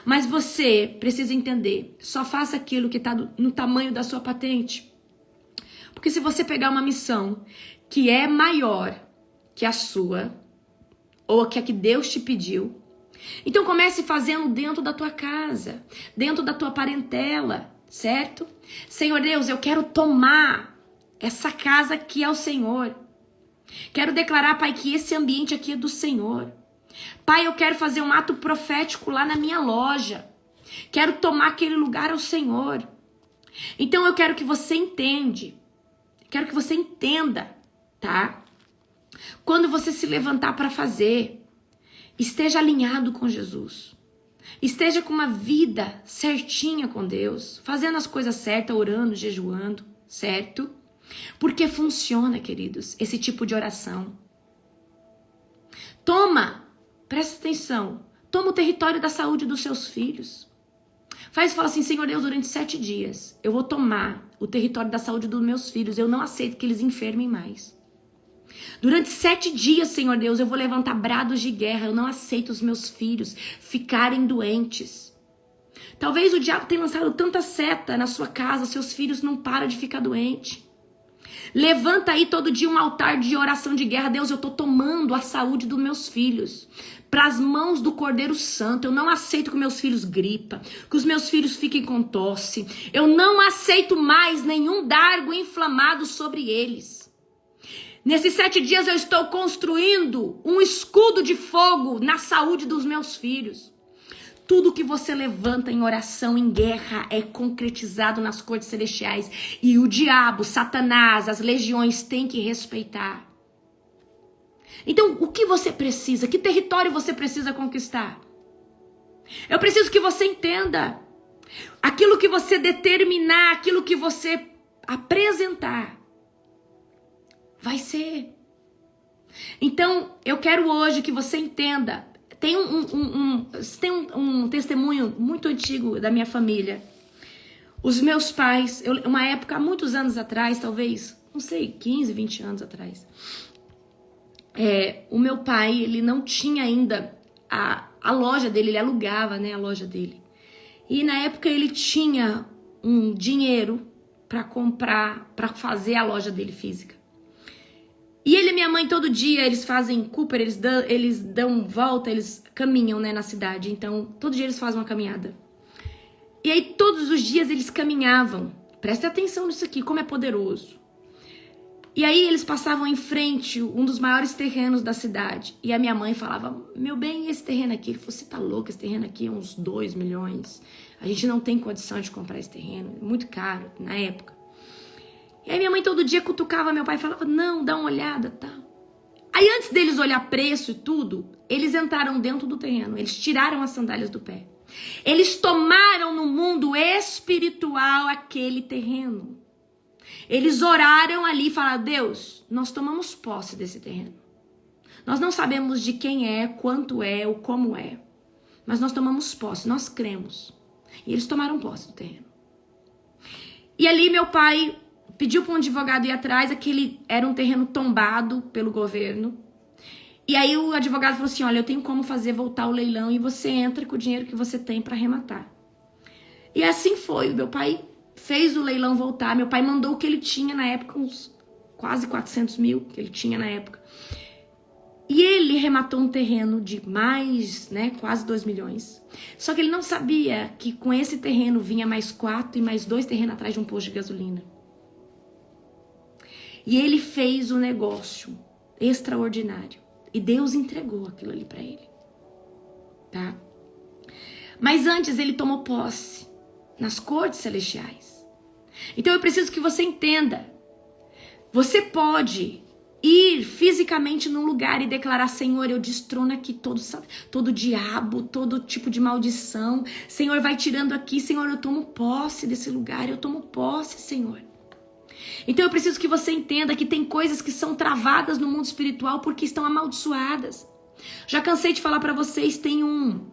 Mas você precisa entender, só faça aquilo que está no tamanho da sua patente. Porque se você pegar uma missão que é maior que a sua, ou que a que Deus te pediu, então comece fazendo dentro da tua casa, dentro da tua parentela, certo? Senhor Deus, eu quero tomar essa casa aqui ao Senhor. Quero declarar, Pai, que esse ambiente aqui é do Senhor. Pai, eu quero fazer um ato profético lá na minha loja. Quero tomar aquele lugar ao Senhor. Então eu quero que você entenda, tá? Quando você se levantar para fazer, esteja alinhado com Jesus. Esteja com uma vida certinha com Deus, fazendo as coisas certas, orando, jejuando, certo? Porque funciona, queridos, esse tipo de oração. Presta atenção, toma o território da saúde dos seus filhos. Fala assim, Senhor Deus, durante 7 dias, eu vou tomar o território da saúde dos meus filhos. Eu não aceito que eles enfermem mais. Durante 7 dias, Senhor Deus, eu vou levantar brados de guerra. Eu não aceito os meus filhos ficarem doentes. Talvez o diabo tenha lançado tanta seta na sua casa, seus filhos não param de ficar doentes. Levanta aí todo dia um altar de oração de guerra. Deus, eu tô tomando a saúde dos meus filhos para as mãos do Cordeiro Santo. Eu não aceito que meus filhos gripam, que os meus filhos fiquem com tosse. Eu não aceito mais nenhum dardo inflamado sobre eles. Nesses 7 dias eu estou construindo um escudo de fogo na saúde dos meus filhos. Tudo que você levanta em oração, em guerra, é concretizado nas cortes celestiais. E o diabo, Satanás, as legiões têm que respeitar. Então, o que você precisa? Que território você precisa conquistar? Eu preciso que você entenda. Aquilo que você determinar, aquilo que você apresentar, vai ser. Então, eu quero hoje que você entenda. Tem um testemunho muito antigo da minha família. Os meus pais, uma época, há muitos anos atrás, talvez, não sei, 15, 20 anos atrás, o meu pai, ele não tinha ainda a loja dele, ele alugava, né, a loja dele. E na época ele tinha um dinheiro para comprar, para fazer a loja dele física. E ele e minha mãe, todo dia, eles fazem Cooper, eles dão volta, eles caminham, né, na cidade. Então, todo dia eles fazem uma caminhada. E aí, todos os dias eles caminhavam. Presta atenção nisso aqui, como é poderoso. E aí eles passavam em frente, um dos maiores terrenos da cidade. E a minha mãe falava, meu bem, esse terreno aqui? Ele falou, você tá louco, esse terreno aqui é uns 2 milhões. A gente não tem condição de comprar esse terreno, muito caro na época. E aí minha mãe todo dia cutucava meu pai e falava, não, dá uma olhada, tá? Aí antes deles olhar preço e tudo, eles entraram dentro do terreno, eles tiraram as sandálias do pé. Eles tomaram no mundo espiritual aquele terreno. Eles oraram ali e falaram, Deus, nós tomamos posse desse terreno. Nós não sabemos de quem é, quanto é, ou como é. Mas nós tomamos posse, nós cremos. E eles tomaram posse do terreno. E ali meu pai pediu para um advogado ir atrás, aquele era um terreno tombado pelo governo. E aí o advogado falou assim, olha, eu tenho como fazer voltar o leilão e você entra com o dinheiro que você tem para arrematar. E assim foi, meu pai fez o leilão voltar, meu pai mandou o que ele tinha na época, uns quase 400 mil que ele tinha na época. E ele arrematou um terreno de mais, quase 2 milhões. Só que ele não sabia que com esse terreno vinha mais 4 e mais 2 terrenos atrás de um posto de gasolina. E ele fez um negócio extraordinário. E Deus entregou aquilo ali para ele. Tá? Mas antes ele tomou posse nas cortes celestiais. Então eu preciso que você entenda. Você pode ir fisicamente num lugar e declarar, Senhor, eu destrono aqui todo diabo, todo tipo de maldição. Senhor, vai tirando aqui. Senhor, eu tomo posse desse lugar. Eu tomo posse, Senhor. Então eu preciso que você entenda que tem coisas que são travadas no mundo espiritual porque estão amaldiçoadas. Já cansei de falar para vocês, tem um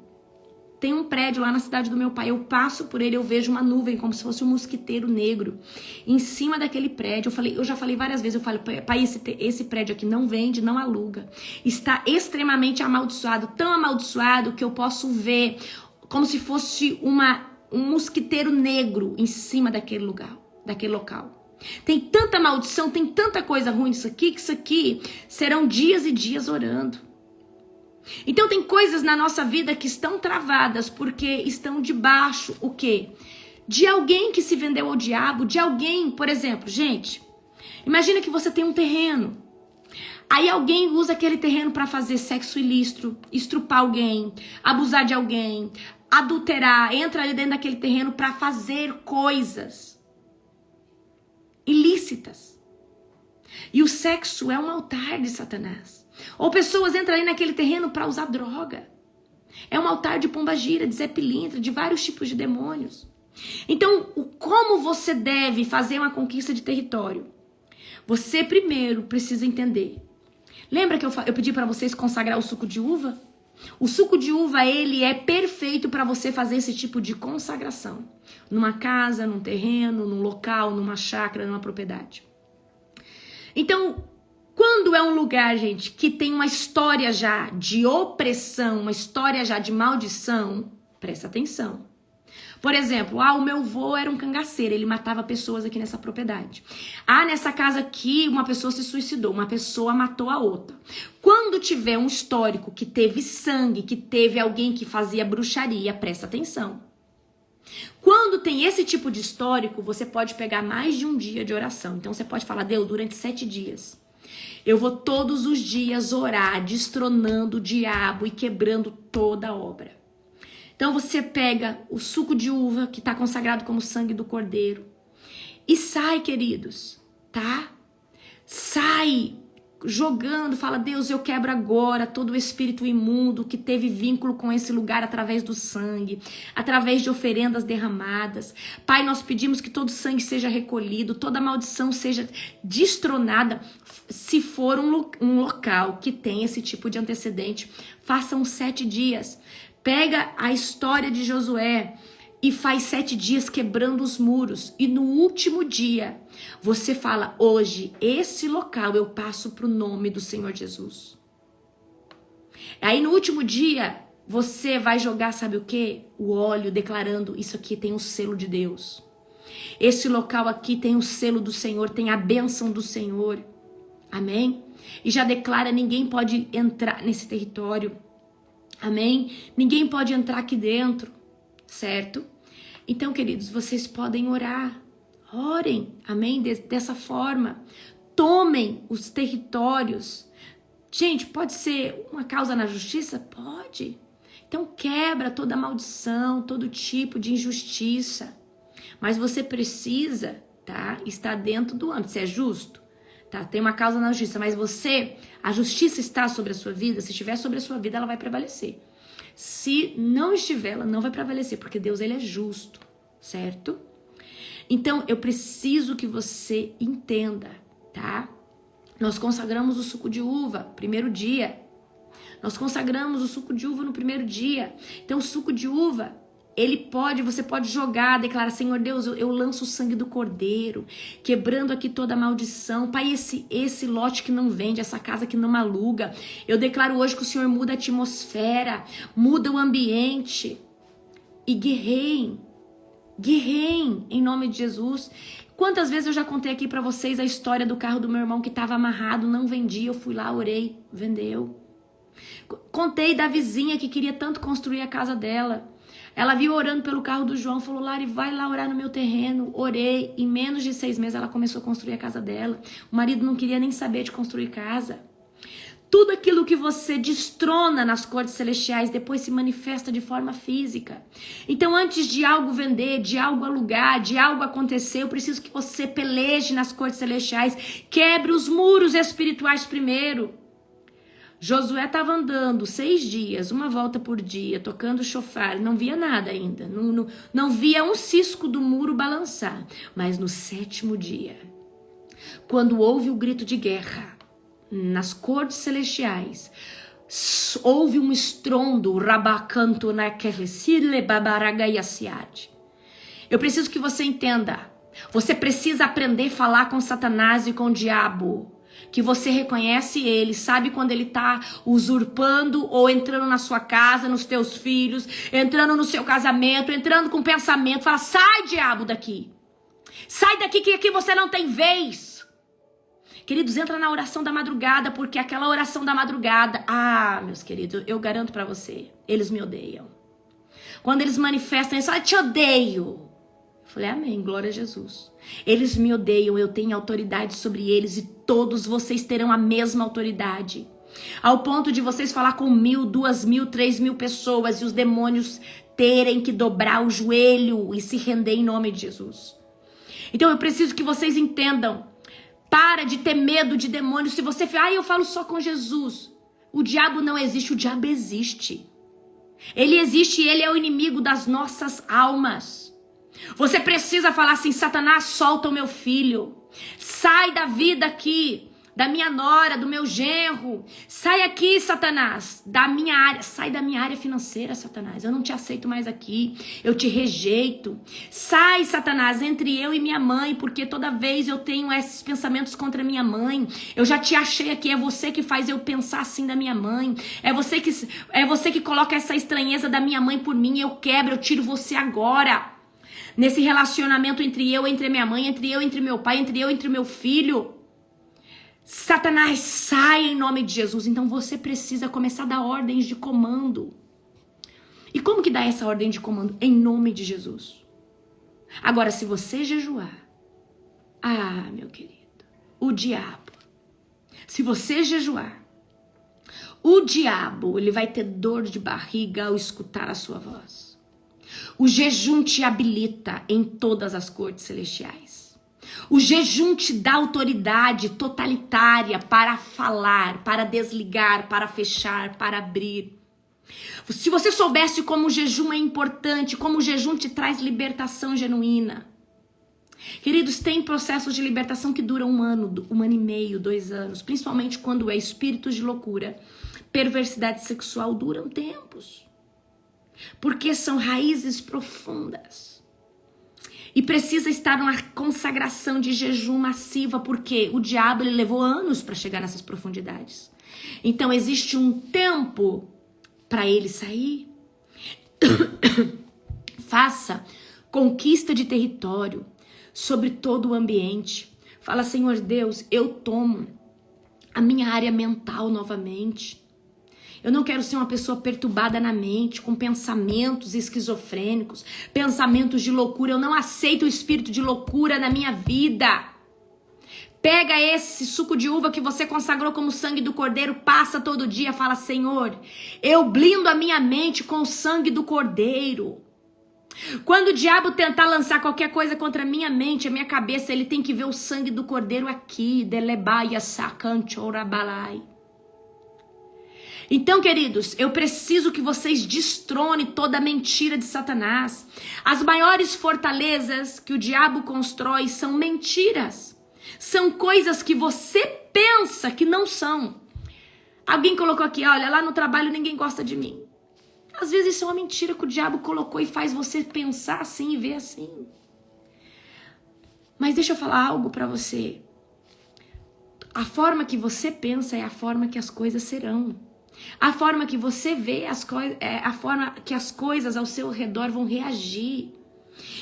prédio lá na cidade do meu pai, eu passo por ele, eu vejo uma nuvem como se fosse um mosquiteiro negro em cima daquele prédio. Eu já falei várias vezes, eu falo, pai, esse prédio aqui não vende, não aluga. Está extremamente amaldiçoado, tão amaldiçoado que eu posso ver como se fosse um mosquiteiro negro em cima daquele local. Tem tanta maldição, tem tanta coisa ruim nisso aqui, que isso aqui serão dias e dias orando. Então tem coisas na nossa vida que estão travadas porque estão debaixo, o quê? De alguém que se vendeu ao diabo, de alguém, por exemplo, gente, imagina que você tem um terreno. Aí alguém usa aquele terreno para fazer sexo ilícito, estrupar alguém, abusar de alguém, adulterar, entra ali dentro daquele terreno para fazer coisas ilícitas. E o sexo é um altar de Satanás. Ou pessoas entram ali naquele terreno para usar droga. É um altar de pombagira, de Zé Pilintra, de vários tipos de demônios. Então, como você deve fazer uma conquista de território? Você primeiro precisa entender. Lembra que eu pedi para vocês consagrar o suco de uva? O suco de uva, ele é perfeito para você fazer esse tipo de consagração. Numa casa, num terreno, num local, numa chácara, numa propriedade. Então, quando é um lugar, gente, que tem uma história já de opressão, uma história já de maldição, presta atenção. Por exemplo, o meu avô era um cangaceiro, ele matava pessoas aqui nessa propriedade. Nessa casa aqui, uma pessoa se suicidou, uma pessoa matou a outra. Quando tiver um histórico que teve sangue, que teve alguém que fazia bruxaria, presta atenção. Quando tem esse tipo de histórico, você pode pegar mais de um dia de oração. Então você pode falar, Deus, durante 7 dias. Eu vou todos os dias orar, destronando o diabo e quebrando toda a obra. Então você pega o suco de uva, que está consagrado como sangue do cordeiro, e sai, queridos, tá? Sai jogando, fala, Deus, eu quebro agora todo o espírito imundo que teve vínculo com esse lugar através do sangue, através de oferendas derramadas. Pai, nós pedimos que todo sangue seja recolhido, toda maldição seja destronada. Se for um local que tem esse tipo de antecedente, façam 7 dias. Pega a história de Josué e faz 7 dias quebrando os muros. E no último dia, você fala, hoje, esse local eu passo para o nome do Senhor Jesus. Aí no último dia, você vai jogar, sabe o quê? O óleo, declarando, isso aqui tem o selo de Deus. Esse local aqui tem o selo do Senhor, tem a bênção do Senhor. Amém? E já declara, ninguém pode entrar nesse território. Amém? Ninguém pode entrar aqui dentro, certo? Então, queridos, vocês podem orar. Orem, amém? Dessa forma. tomem os territórios. Gente, pode ser uma causa na justiça? Pode. Então quebra toda maldição, todo tipo de injustiça. Mas você precisa, tá, estar dentro do âmbito. Você é justo? Tá, tem uma causa na justiça, mas a justiça está sobre a sua vida. Se estiver sobre a sua vida, ela vai prevalecer. Se não estiver, ela não vai prevalecer, porque Deus, ele é justo, certo? Então, eu preciso que você entenda, tá? Nós consagramos o suco de uva, primeiro dia. Nós consagramos o suco de uva no primeiro dia. Então, o suco de uva, você pode jogar, declarar, Senhor Deus, eu lanço o sangue do cordeiro, quebrando aqui toda a maldição. Pai, esse lote que não vende, essa casa que não aluga, eu declaro hoje que o Senhor muda a atmosfera, muda o ambiente. E guerreiem em nome de Jesus. Quantas vezes eu já contei aqui pra vocês a história do carro do meu irmão que estava amarrado, não vendia, eu fui lá, orei, vendeu. Contei da vizinha que queria tanto construir a casa dela. Ela viu orando pelo carro do João, falou, Lari, vai lá orar no meu terreno. Orei, em menos de 6 meses ela começou a construir a casa dela. O marido não queria nem saber de construir casa. Tudo aquilo que você destrona nas cortes celestiais depois se manifesta de forma física. Então, antes de algo vender, de algo alugar, de algo acontecer, eu preciso que você peleje nas cortes celestiais, quebre os muros espirituais primeiro. Josué estava andando 6 dias, uma volta por dia, tocando chofar, não via nada ainda, não via um cisco do muro balançar. Mas no 7º dia, quando houve o grito de guerra, nas cortes celestiais, houve um estrondo, rabacanto naquele babaragaiaciade. Eu preciso que você entenda, você precisa aprender a falar com Satanás e com o diabo. Que você reconhece ele, sabe quando ele tá usurpando ou entrando na sua casa, nos teus filhos, entrando no seu casamento, entrando com pensamento, fala, sai diabo daqui, sai daqui que aqui você não tem vez. Queridos, entra na oração da madrugada, porque aquela oração da madrugada, meus queridos, eu garanto pra você, eles me odeiam. Quando eles manifestam, eles falam, te odeio. Eu falei, amém, glória a Jesus. Eles me odeiam, eu tenho autoridade sobre eles e todos vocês terão a mesma autoridade. Ao ponto de vocês falar com 1.000, 2.000, 3.000 pessoas e os demônios terem que dobrar o joelho e se render em nome de Jesus. Então eu preciso que vocês entendam. Para de ter medo de demônios. Se você fala, eu falo só com Jesus. O diabo não existe, o diabo existe. Ele existe e ele é o inimigo das nossas almas. Você precisa falar assim, Satanás, solta o meu filho. Sai da vida aqui, da minha nora, do meu genro. Sai aqui, Satanás, da minha área. Sai da minha área financeira, Satanás. Eu não te aceito mais aqui. Eu te rejeito. Sai, Satanás, entre eu e minha mãe, porque toda vez eu tenho esses pensamentos contra minha mãe. Eu já te achei aqui. É você que faz eu pensar assim da minha mãe. É você que coloca essa estranheza da minha mãe por mim. Eu quebro, eu tiro você agora. Nesse relacionamento entre minha mãe, entre meu pai, entre meu filho. Satanás, sai em nome de Jesus. Então você precisa começar a dar ordens de comando. E como que dá essa ordem de comando? Em nome de Jesus. Agora, se você jejuar, meu querido, o diabo, se você jejuar, o diabo, ele vai ter dor de barriga ao escutar a sua voz. O jejum te habilita em todas as cortes celestiais. O jejum te dá autoridade totalitária para falar, para desligar, para fechar, para abrir. Se você soubesse como o jejum é importante, como o jejum te traz libertação genuína. Queridos, tem processos de libertação que duram 1 ano, 1 ano e meio, 2 anos, principalmente quando é espíritos de loucura, perversidade sexual, duram tempos. Porque são raízes profundas. E precisa estar numa consagração de jejum massiva, porque o diabo ele levou anos para chegar nessas profundidades. Então existe um tempo para ele sair. Faça conquista de território sobre todo o ambiente. Fala, Senhor Deus, eu tomo a minha área mental novamente. Eu não quero ser uma pessoa perturbada na mente, com pensamentos esquizofrênicos, pensamentos de loucura. Eu não aceito o espírito de loucura na minha vida. Pega esse suco de uva que você consagrou como sangue do Cordeiro, passa todo dia, fala: Senhor, eu blindo a minha mente com o sangue do Cordeiro. Quando o diabo tentar lançar qualquer coisa contra a minha mente, a minha cabeça, ele tem que ver o sangue do Cordeiro aqui. Delebaia sacante orabalai. Então, queridos, eu preciso que vocês destronem toda a mentira de Satanás. As maiores fortalezas que o diabo constrói são mentiras. São coisas que você pensa que não são. Alguém colocou aqui: olha, lá no trabalho ninguém gosta de mim. Às vezes isso é uma mentira que o diabo colocou e faz você pensar assim e ver assim. Mas deixa eu falar algo pra você. A forma que você pensa é a forma que as coisas serão. A forma que você vê as coisas é a forma que as coisas ao seu redor vão reagir.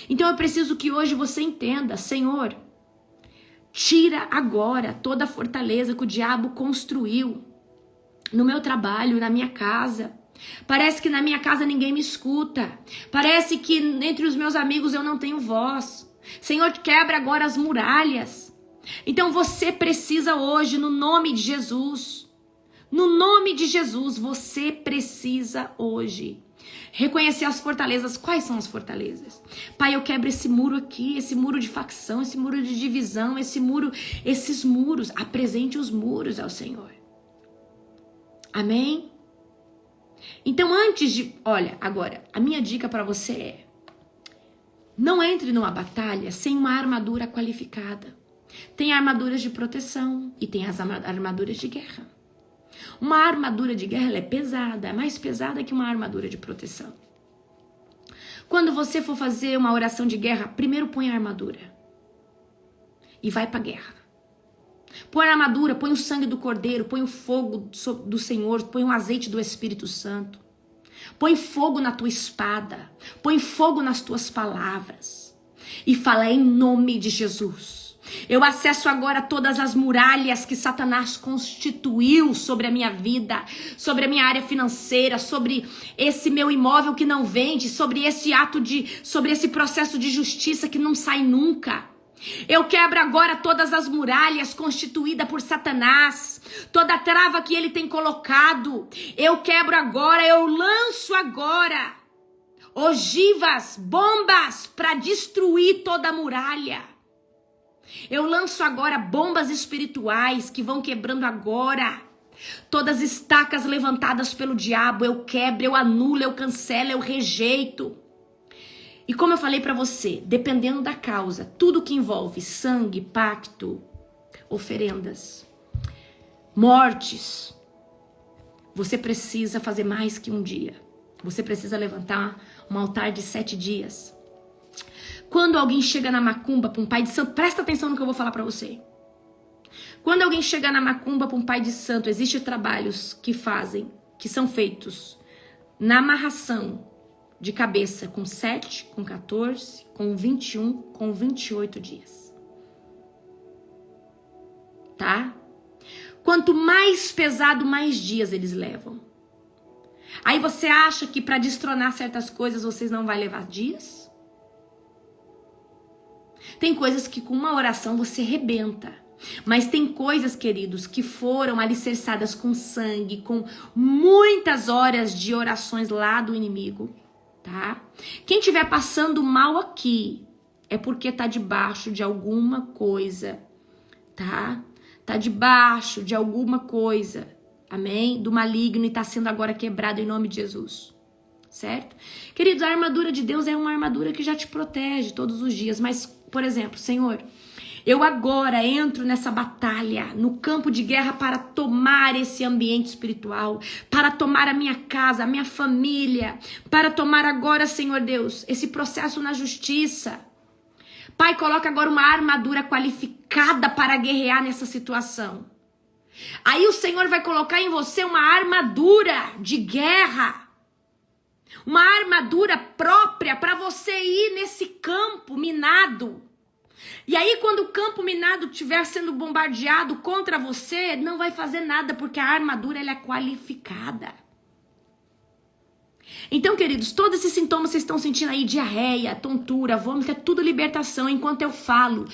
Então eu preciso que hoje você entenda: Senhor, tira agora toda a fortaleza que o diabo construiu no meu trabalho, na minha casa. Parece que na minha casa ninguém me escuta. Parece que entre os meus amigos eu não tenho voz. Senhor, quebra agora as muralhas. Então você precisa hoje, no nome de Jesus, no nome de Jesus, você precisa hoje reconhecer as fortalezas. Quais são as fortalezas? Pai, eu quebro esse muro aqui, esse muro de facção, esse muro de divisão, esses muros. Apresente os muros ao Senhor. Amém? Então olha, agora, a minha dica para você é: não entre numa batalha sem uma armadura qualificada. Tem armaduras de proteção e tem as armaduras de guerra. Uma armadura de guerra, ela é pesada, é mais pesada que uma armadura de proteção. Quando você for fazer uma oração de guerra, primeiro põe a armadura e vai pra guerra. Põe a armadura, põe o sangue do Cordeiro, põe o fogo do Senhor, põe o azeite do Espírito Santo. Põe fogo na tua espada, põe fogo nas tuas palavras e fala: em nome de Jesus, eu acesso agora todas as muralhas que Satanás constituiu sobre a minha vida, sobre a minha área financeira, sobre esse meu imóvel que não vende, sobre esse processo de justiça que não sai nunca. Eu quebro agora todas as muralhas constituídas por Satanás, toda a trava que ele tem colocado. Eu quebro agora, eu lanço agora ogivas, bombas para destruir toda a muralha. Eu lanço agora bombas espirituais que vão quebrando agora todas as estacas levantadas pelo diabo. Eu quebro, eu anulo, eu cancelo, eu rejeito. E como eu falei pra você, dependendo da causa, tudo que envolve sangue, pacto, oferendas, mortes, você precisa fazer mais que um dia. Você precisa levantar um altar de 7 dias. Quando alguém chega na macumba pra um pai de santo, presta atenção no que eu vou falar pra você. Quando alguém chega na macumba pra um pai de santo, existem trabalhos que são feitos na amarração de cabeça com 7, com 14, com 21, com 28 dias. Tá? Quanto mais pesado, mais dias eles levam. Aí você acha que para destronar certas coisas vocês não vai levar dias? Tem coisas que com uma oração você rebenta. Mas tem coisas, queridos, que foram alicerçadas com sangue, com muitas horas de orações lá do inimigo. Tá? Quem estiver passando mal aqui é porque tá debaixo de alguma coisa, tá? Tá debaixo de alguma coisa, amém? Do maligno e tá sendo agora quebrado em nome de Jesus, certo? Queridos, a armadura de Deus é uma armadura que já te protege todos os dias, mas, por exemplo, Senhor, eu agora entro nessa batalha, no campo de guerra, para tomar esse ambiente espiritual, para tomar a minha casa, a minha família, para tomar agora, Senhor Deus, esse processo na justiça. Pai, coloca agora uma armadura qualificada para guerrear nessa situação. Aí o Senhor vai colocar em você uma armadura de guerra, uma armadura própria para você ir nesse campo minado. E aí quando o campo minado estiver sendo bombardeado contra você, não vai fazer nada, porque a armadura ela é qualificada. Então, queridos, todos esses sintomas que vocês estão sentindo aí, diarreia, tontura, vômito, é tudo libertação enquanto eu falo.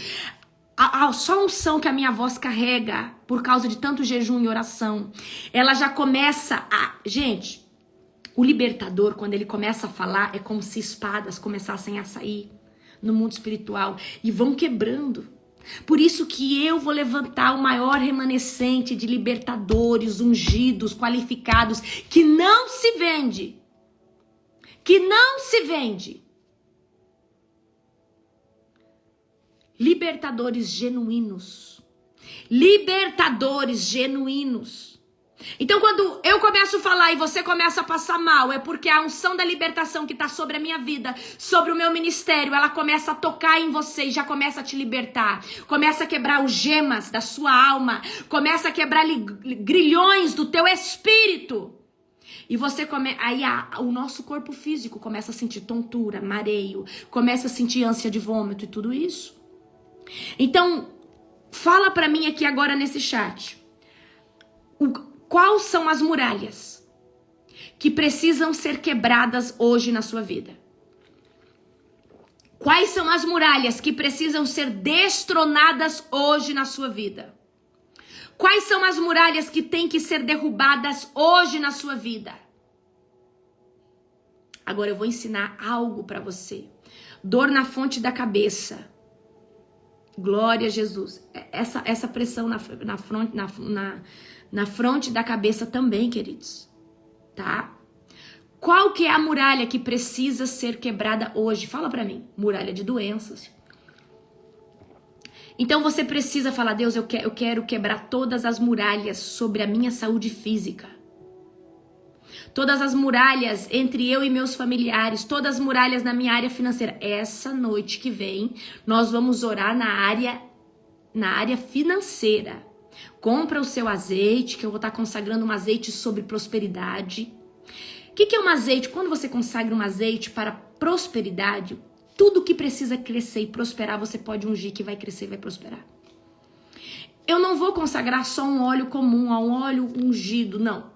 Só a unção que a minha voz carrega, por causa de tanto jejum e oração, ela já começa a... Gente, o libertador, quando ele começa a falar, é como se espadas começassem a sair no mundo espiritual e vão quebrando. Por isso que eu vou levantar o maior remanescente de libertadores, ungidos, qualificados, que não se vende. Que não se vende. Libertadores genuínos. Libertadores genuínos. Então, quando eu começo a falar e você começa a passar mal, é porque a unção da libertação que está sobre a minha vida, sobre o meu ministério, ela começa a tocar em você e já começa a te libertar. Começa a quebrar os gemas da sua alma. Começa a quebrar grilhões do teu espírito. E você aí o nosso corpo físico começa a sentir tontura, mareio, começa a sentir ânsia de vômito e tudo isso. Então, fala pra mim aqui agora nesse chat. Quais são as muralhas que precisam ser quebradas hoje na sua vida? Quais são as muralhas que precisam ser destronadas hoje na sua vida? Quais são as muralhas que têm que ser derrubadas hoje na sua vida? Agora eu vou ensinar algo pra você. Dor na fonte da cabeça. Glória a Jesus. Essa pressão na fronte da cabeça também, queridos. Tá? Qual que é a muralha que precisa ser quebrada hoje? Fala pra mim. Muralha de doenças. Então você precisa falar, Deus, eu quero quebrar todas as muralhas sobre a minha saúde física. Todas as muralhas entre eu e meus familiares, todas as muralhas na minha área financeira. Essa noite que vem, nós vamos orar na área financeira. Compra o seu azeite, que eu vou estar consagrando um azeite sobre prosperidade. O que é um azeite? Quando você consagra um azeite para prosperidade, tudo que precisa crescer e prosperar, você pode ungir que vai crescer e vai prosperar. Eu não vou consagrar só um óleo comum, um óleo ungido, não.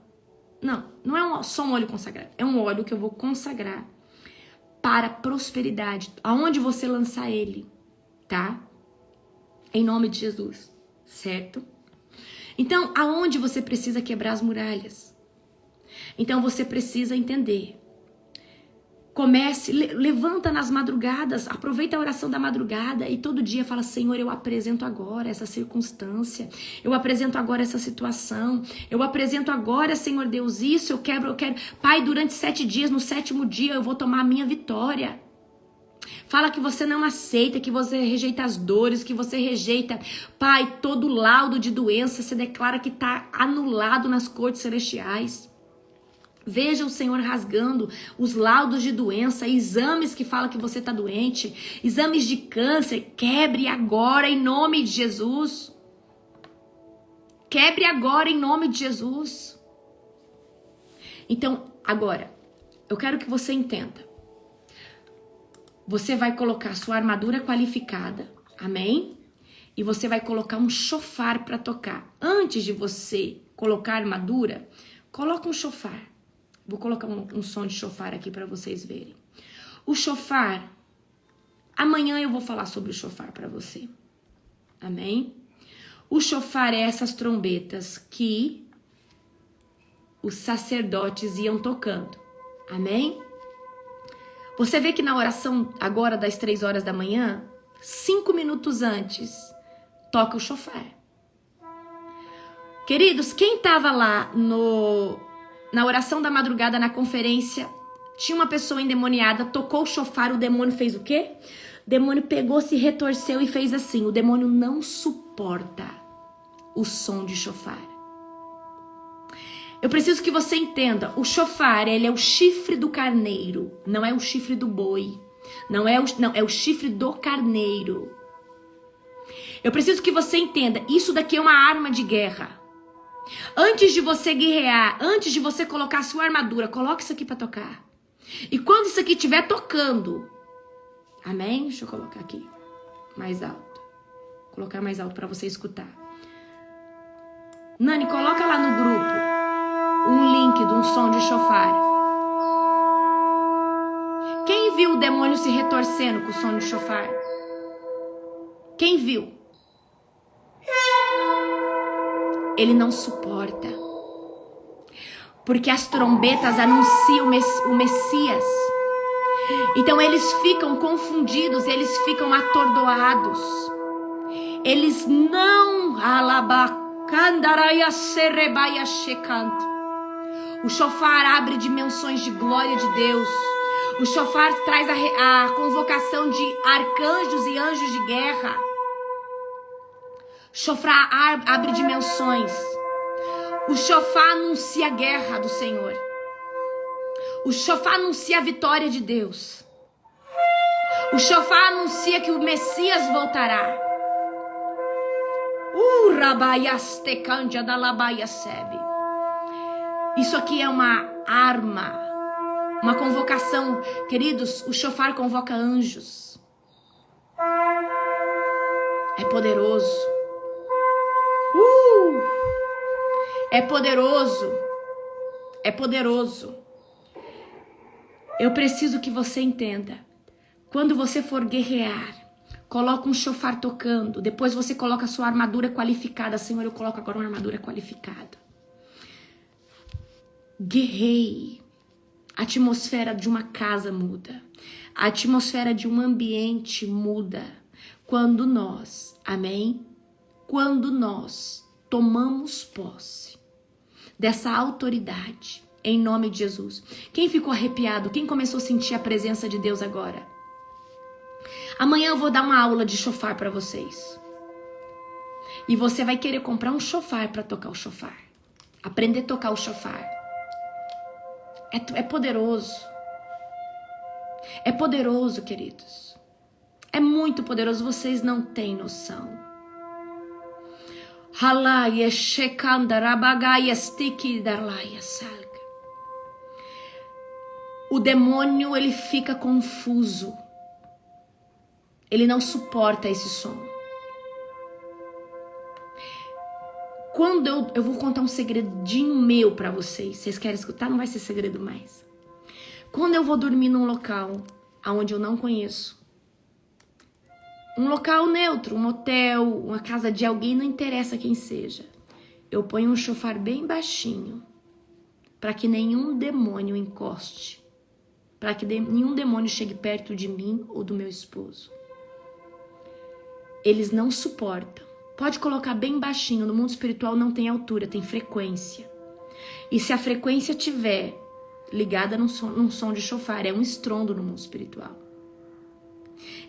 Não é só um óleo consagrado. É um óleo que eu vou consagrar para prosperidade. Aonde você lançar ele, tá? Em nome de Jesus, certo? Então, aonde você precisa quebrar as muralhas? Então, você precisa entender. Comece, levanta nas madrugadas, aproveita a oração da madrugada e todo dia fala, Senhor, eu apresento agora essa circunstância, eu apresento agora essa situação, eu apresento agora, Senhor Deus, isso, eu quero, Pai, durante 7 dias, no 7º dia eu vou tomar a minha vitória. Fala que você não aceita, que você rejeita as dores, que você rejeita, Pai, todo laudo de doença, você declara que está anulado nas cortes celestiais. Veja o Senhor rasgando os laudos de doença, exames que falam que você está doente, exames de câncer, quebre agora em nome de Jesus. Quebre agora em nome de Jesus. Então, agora, eu quero que você entenda. Você vai colocar sua armadura qualificada, amém? E você vai colocar um chofar para tocar. Antes de você colocar a armadura, coloca um chofar. Vou colocar um som de chofar aqui para vocês verem. O chofar, amanhã eu vou falar sobre o chofar para você. Amém? O chofar é essas trombetas que os sacerdotes iam tocando. Amém? Você vê que na oração agora das 3 horas da manhã, 5 minutos antes, toca o chofar. Queridos, quem estava lá na oração da madrugada, na conferência, tinha uma pessoa endemoniada, tocou o chofar, o demônio fez o quê? O demônio pegou, se retorceu e fez assim. O demônio não suporta o som de chofar. Eu preciso que você entenda, o chofar, ele é o chifre do carneiro, não é o chifre do boi, é o chifre do carneiro. Eu preciso que você entenda, isso daqui é uma arma de guerra. Antes de você guerrear, antes de você colocar a sua armadura, coloque isso aqui para tocar. E quando isso aqui estiver tocando, amém? Deixa eu colocar aqui mais alto. Vou colocar mais alto para você escutar. Nani, coloca lá no grupo um link de um som de chofar. Quem viu o demônio se retorcendo com o som de chofar? Quem viu? ele não suporta. Porque as trombetas anunciam o Messias. Então eles ficam confundidos, eles ficam atordoados. Eles não o shofar abre dimensões de glória de Deus. O shofar traz a convocação de arcanjos e anjos de guerra. O shofar abre dimensões. O shofar anuncia a guerra do Senhor. O shofar anuncia a vitória de Deus. O shofar anuncia que o Messias voltará. Isso aqui é uma arma, uma convocação. Queridos, o shofar convoca anjos. É poderoso. É poderoso. É poderoso. Eu preciso que você entenda. Quando você for guerrear, coloca um shofar tocando. Depois você coloca a sua armadura qualificada. Senhor, eu coloco agora uma armadura qualificada. Guerreie. A atmosfera de uma casa muda. A atmosfera de um ambiente muda. Quando nós, amém? Quando nós tomamos posse dessa autoridade, em nome de Jesus. Quem ficou arrepiado? Quem começou a sentir a presença de Deus agora? Amanhã eu vou dar uma aula de shofar para vocês. E você vai querer comprar um shofar para tocar o shofar. Aprender a tocar o shofar. É poderoso. É poderoso, queridos. É muito poderoso, vocês não têm noção. O demônio, ele fica confuso. Ele não suporta esse som. Quando eu vou contar um segredinho meu pra vocês. Vocês querem escutar? Não vai ser segredo mais. Quando eu vou dormir num local onde eu não conheço, um local neutro, um hotel, uma casa de alguém, não interessa quem seja, eu ponho um shofar bem baixinho, para que nenhum demônio encoste, para que nenhum demônio chegue perto de mim ou do meu esposo. Eles não suportam. Pode colocar bem baixinho, no mundo espiritual não tem altura, tem frequência. E se a frequência tiver ligada num som de shofar, é um estrondo no mundo espiritual.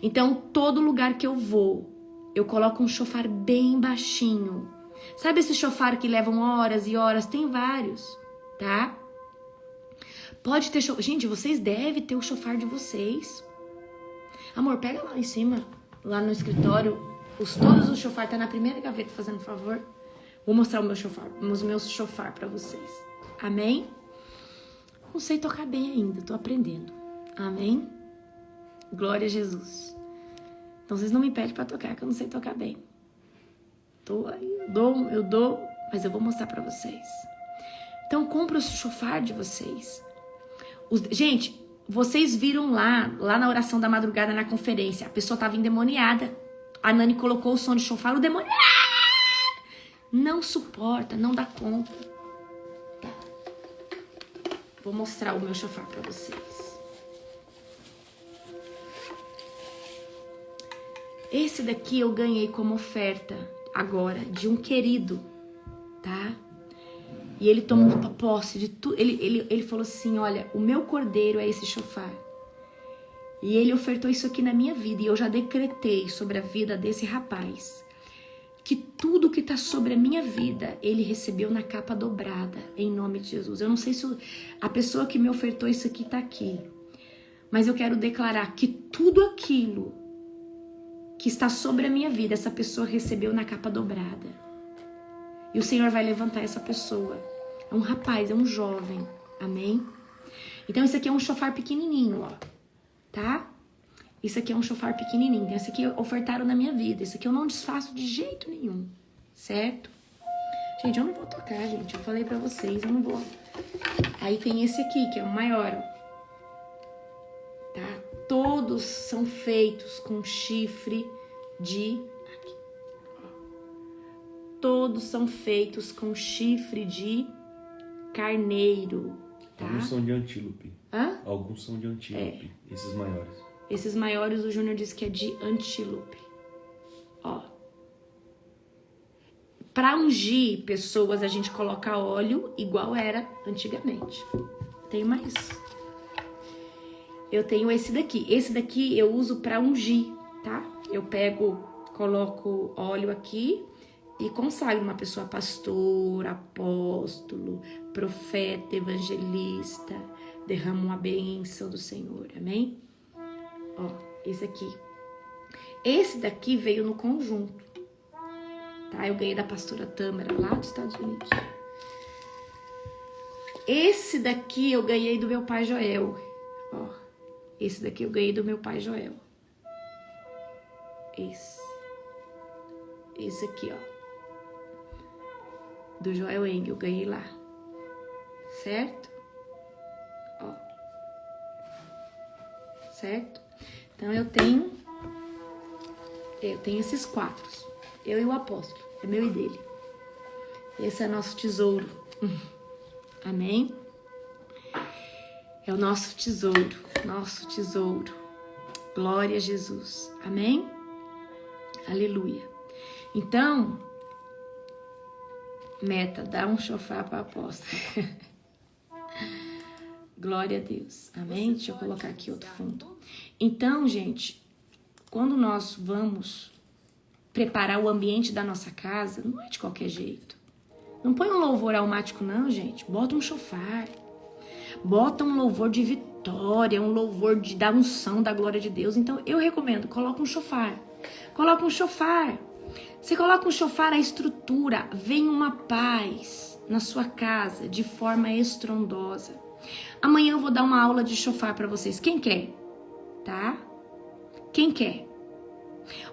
Então, todo lugar que eu vou, eu coloco um shofar bem baixinho. Sabe esse shofar que levam horas e horas? Tem vários, tá? Pode ter shofar. Gente, vocês devem ter o shofar de vocês. Amor, pega lá em cima, lá no escritório. Todos os shofar tá na primeira gaveta, fazendo favor. Vou mostrar os meus shofar pra vocês. Amém? Não sei tocar bem ainda, tô aprendendo. Amém? Glória a Jesus. Então vocês não me pedem pra tocar, que eu não sei tocar bem. Eu dou, mas eu vou mostrar pra vocês. Então compra o shofar de vocês. Gente, vocês viram lá na oração da madrugada, na conferência, a pessoa tava endemoniada. A Nani colocou o som de shofar, o demônio não suporta, não dá conta. Tá. Vou mostrar o meu shofar pra vocês. Esse daqui eu ganhei como oferta agora de um querido, tá? E ele tomou posse de tudo. Ele falou assim, olha, o meu cordeiro é esse shofar. E ele ofertou isso aqui na minha vida. E eu já decretei sobre a vida desse rapaz que tudo que está sobre a minha vida, ele recebeu na capa dobrada, em nome de Jesus. Eu não sei se a pessoa que me ofertou isso aqui está aqui, mas eu quero declarar que tudo aquilo que está sobre a minha vida, essa pessoa recebeu na capa dobrada. E o Senhor vai levantar essa pessoa. É um rapaz, é um jovem. Amém? Então esse aqui é um shofar pequenininho, ó. Tá? Isso aqui é um shofar pequenininho. Esse aqui ofertaram na minha vida. Esse aqui eu não desfaço de jeito nenhum. Certo? Gente, eu não vou tocar, gente. Eu falei pra vocês, eu não vou. Aí tem esse aqui, que é o maior, ó. Tá? Todos são feitos com chifre de... Aqui. Ó. todos são feitos com chifre de carneiro, tá? Alguns são de antílope. Hã? Alguns são de antílope, esses maiores. Esses maiores o Júnior disse que é de antílope. Ó. Para ungir pessoas, a gente coloca óleo igual era antigamente. Tem mais. Eu tenho esse daqui. Esse daqui eu uso para ungir, tá? Eu coloco óleo aqui e consagro uma pessoa pastor, apóstolo, profeta, evangelista. Derramo a bênção do Senhor, amém? Ó, esse aqui. Esse daqui veio no conjunto, tá? Eu ganhei da pastora Tâmara, lá dos Estados Unidos. Esse daqui eu ganhei do meu pai Joel, ó. Esse daqui eu ganhei do meu pai Joel. Esse aqui, ó. Do Joel Engel, eu ganhei lá. Certo? Ó. Certo? Então eu tenho esses 4. Eu e o apóstolo. É meu e dele. Esse é nosso tesouro. Amém? É o nosso tesouro. Nosso tesouro. Glória a Jesus. Amém? Aleluia. Então, meta, dá um chofar para a apóstola. Glória a Deus. Amém? Deixa eu colocar aqui outro fundo. Então, gente, quando nós vamos preparar o ambiente da nossa casa, não é de qualquer jeito. Não põe um louvor almático, não, gente. Bota um chofar. Bota um louvor de vitória, um louvor da unção, da glória de Deus. Então, eu recomendo, coloca um chofar. Coloca um chofar. Você coloca um chofar, a estrutura, vem uma paz na sua casa de forma estrondosa. Amanhã eu vou dar uma aula de chofar para vocês. Quem quer? Tá? Quem quer?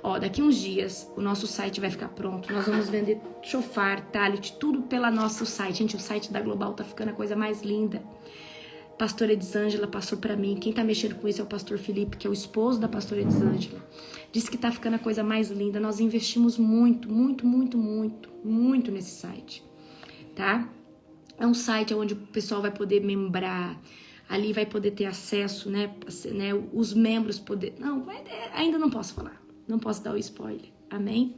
Ó, daqui uns dias o nosso site vai ficar pronto. Nós vamos vender chofar, talit, tudo pelo nosso site. Gente, o site da Global tá ficando a coisa mais linda. Pastora Elisângela passou para mim. Quem tá mexendo com isso é o pastor Felipe, que é o esposo da pastora Elisângela. Disse que tá ficando a coisa mais linda. Nós investimos muito nesse site, tá? É um site onde o pessoal vai poder membrar, ali vai poder ter acesso, né? Os membros poder... Não, ainda não posso falar. Não posso dar o spoiler. Amém?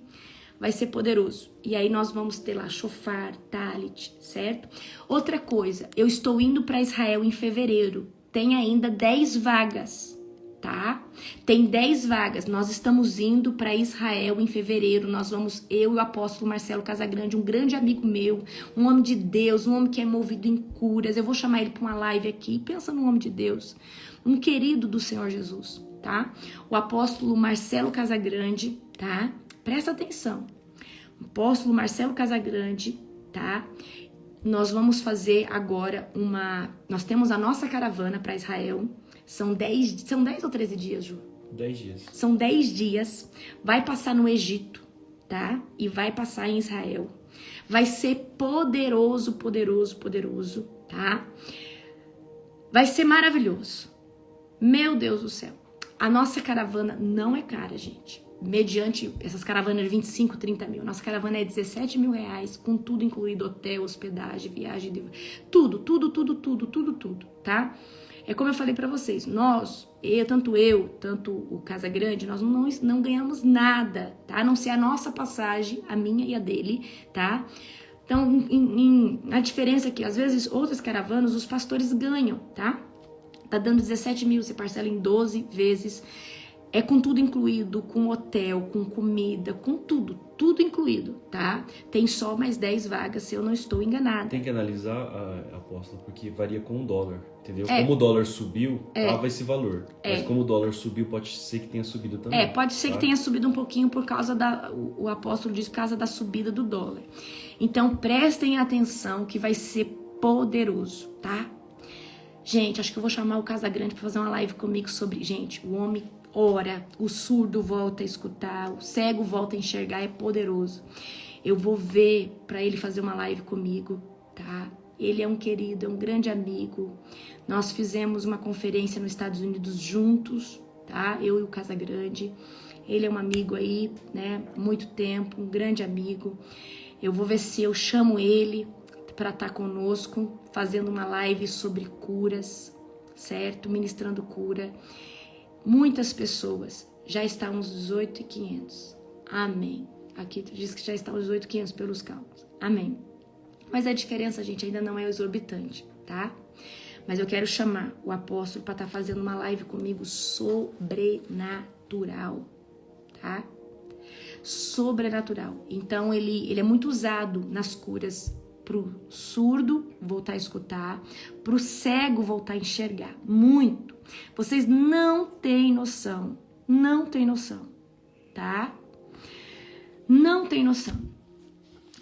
Vai ser poderoso. E aí nós vamos ter lá chofar, talit, certo? Outra coisa, eu estou indo para Israel em fevereiro. Tem ainda 10 vagas, tá? Tem 10 vagas. Nós estamos indo para Israel em fevereiro. Nós vamos, eu e o apóstolo Marcelo Casagrande, um grande amigo meu, um homem de Deus, um homem que é movido em curas. Eu vou chamar ele para uma live aqui. Pensa no homem de Deus, um querido do Senhor Jesus, tá? O apóstolo Marcelo Casagrande, tá? Presta atenção. Apóstolo Marcelo Casagrande, tá? Nós vamos fazer agora nós temos a nossa caravana para Israel. São 10 ou 13 dias, Ju? 10 dias. São 10 dias. Vai passar no Egito, tá? E vai passar em Israel. Vai ser poderoso, tá? Vai ser maravilhoso. Meu Deus do céu. A nossa caravana não é cara, gente. Mediante essas caravanas de 25, 30 mil. Nossa caravana é 17 mil reais, com tudo incluído, hotel, hospedagem, viagem, tudo, tá? É como eu falei pra vocês, tanto o Casagrande, nós não ganhamos nada, tá? A não ser a nossa passagem, a minha e a dele, tá? Então, a diferença é que, às vezes, outras caravanas, os pastores ganham, tá? Tá dando 17 mil, você parcela em 12 vezes. É com tudo incluído, com hotel, com comida, com tudo incluído, tá? Tem só mais 10 vagas, se eu não estou enganada. Tem que analisar, apóstolo, porque varia com o dólar, entendeu? Como o dólar subiu, tava esse valor. Mas como o dólar subiu, pode ser que tenha subido também. Pode ser que tenha subido um pouquinho por causa o apóstolo diz, por causa da subida do dólar. Então, prestem atenção que vai ser poderoso, tá? Gente, acho que eu vou chamar o Casagrande para fazer uma live comigo sobre... Gente, o homem ora, o surdo volta a escutar, o cego volta a enxergar, é poderoso. Eu vou ver para ele fazer uma live comigo, tá? Ele é um querido, é um grande amigo. Nós fizemos uma conferência nos Estados Unidos juntos, tá? Eu e o Casagrande. Ele é um amigo aí, né? Muito tempo, um grande amigo. Eu vou ver se eu chamo ele para estar conosco, fazendo uma live sobre curas, certo? Ministrando cura. Muitas pessoas, já está uns 18.500. Amém. Aqui diz que já está uns 18.500 pelos cálculos. Amém. Mas a diferença, gente, ainda não é exorbitante, tá? Mas eu quero chamar o apóstolo para estar fazendo uma live comigo sobrenatural, tá? Sobrenatural. Então, ele é muito usado nas curas pro surdo voltar a escutar, pro cego voltar a enxergar. Muito. Vocês não têm noção. Não têm noção, tá? Não tem noção.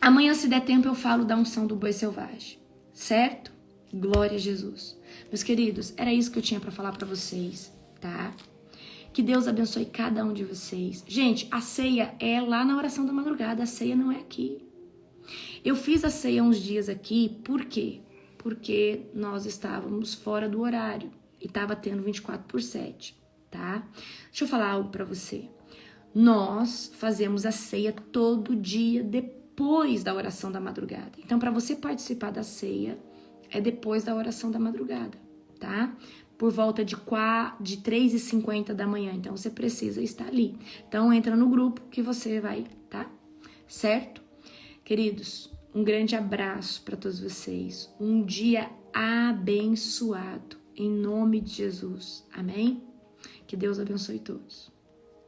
Amanhã, se der tempo, eu falo da unção do boi selvagem, certo? Glória a Jesus. Meus queridos, era isso que eu tinha para falar para vocês, tá? Que Deus abençoe cada um de vocês. Gente, a ceia é lá na oração da madrugada, a ceia não é aqui. Eu fiz a ceia uns dias aqui, por quê? Porque nós estávamos fora do horário e estava tendo 24/7, tá? Deixa eu falar algo para você. Nós fazemos a ceia todo dia depois da oração da madrugada. Então, para você participar da ceia, é depois da oração da madrugada, tá? Por volta de 3h50 da manhã. Então, você precisa estar ali. Então, entra no grupo que você vai, tá? Certo? Queridos, um grande abraço para todos vocês. Um dia abençoado. Em nome de Jesus. Amém? Que Deus abençoe todos.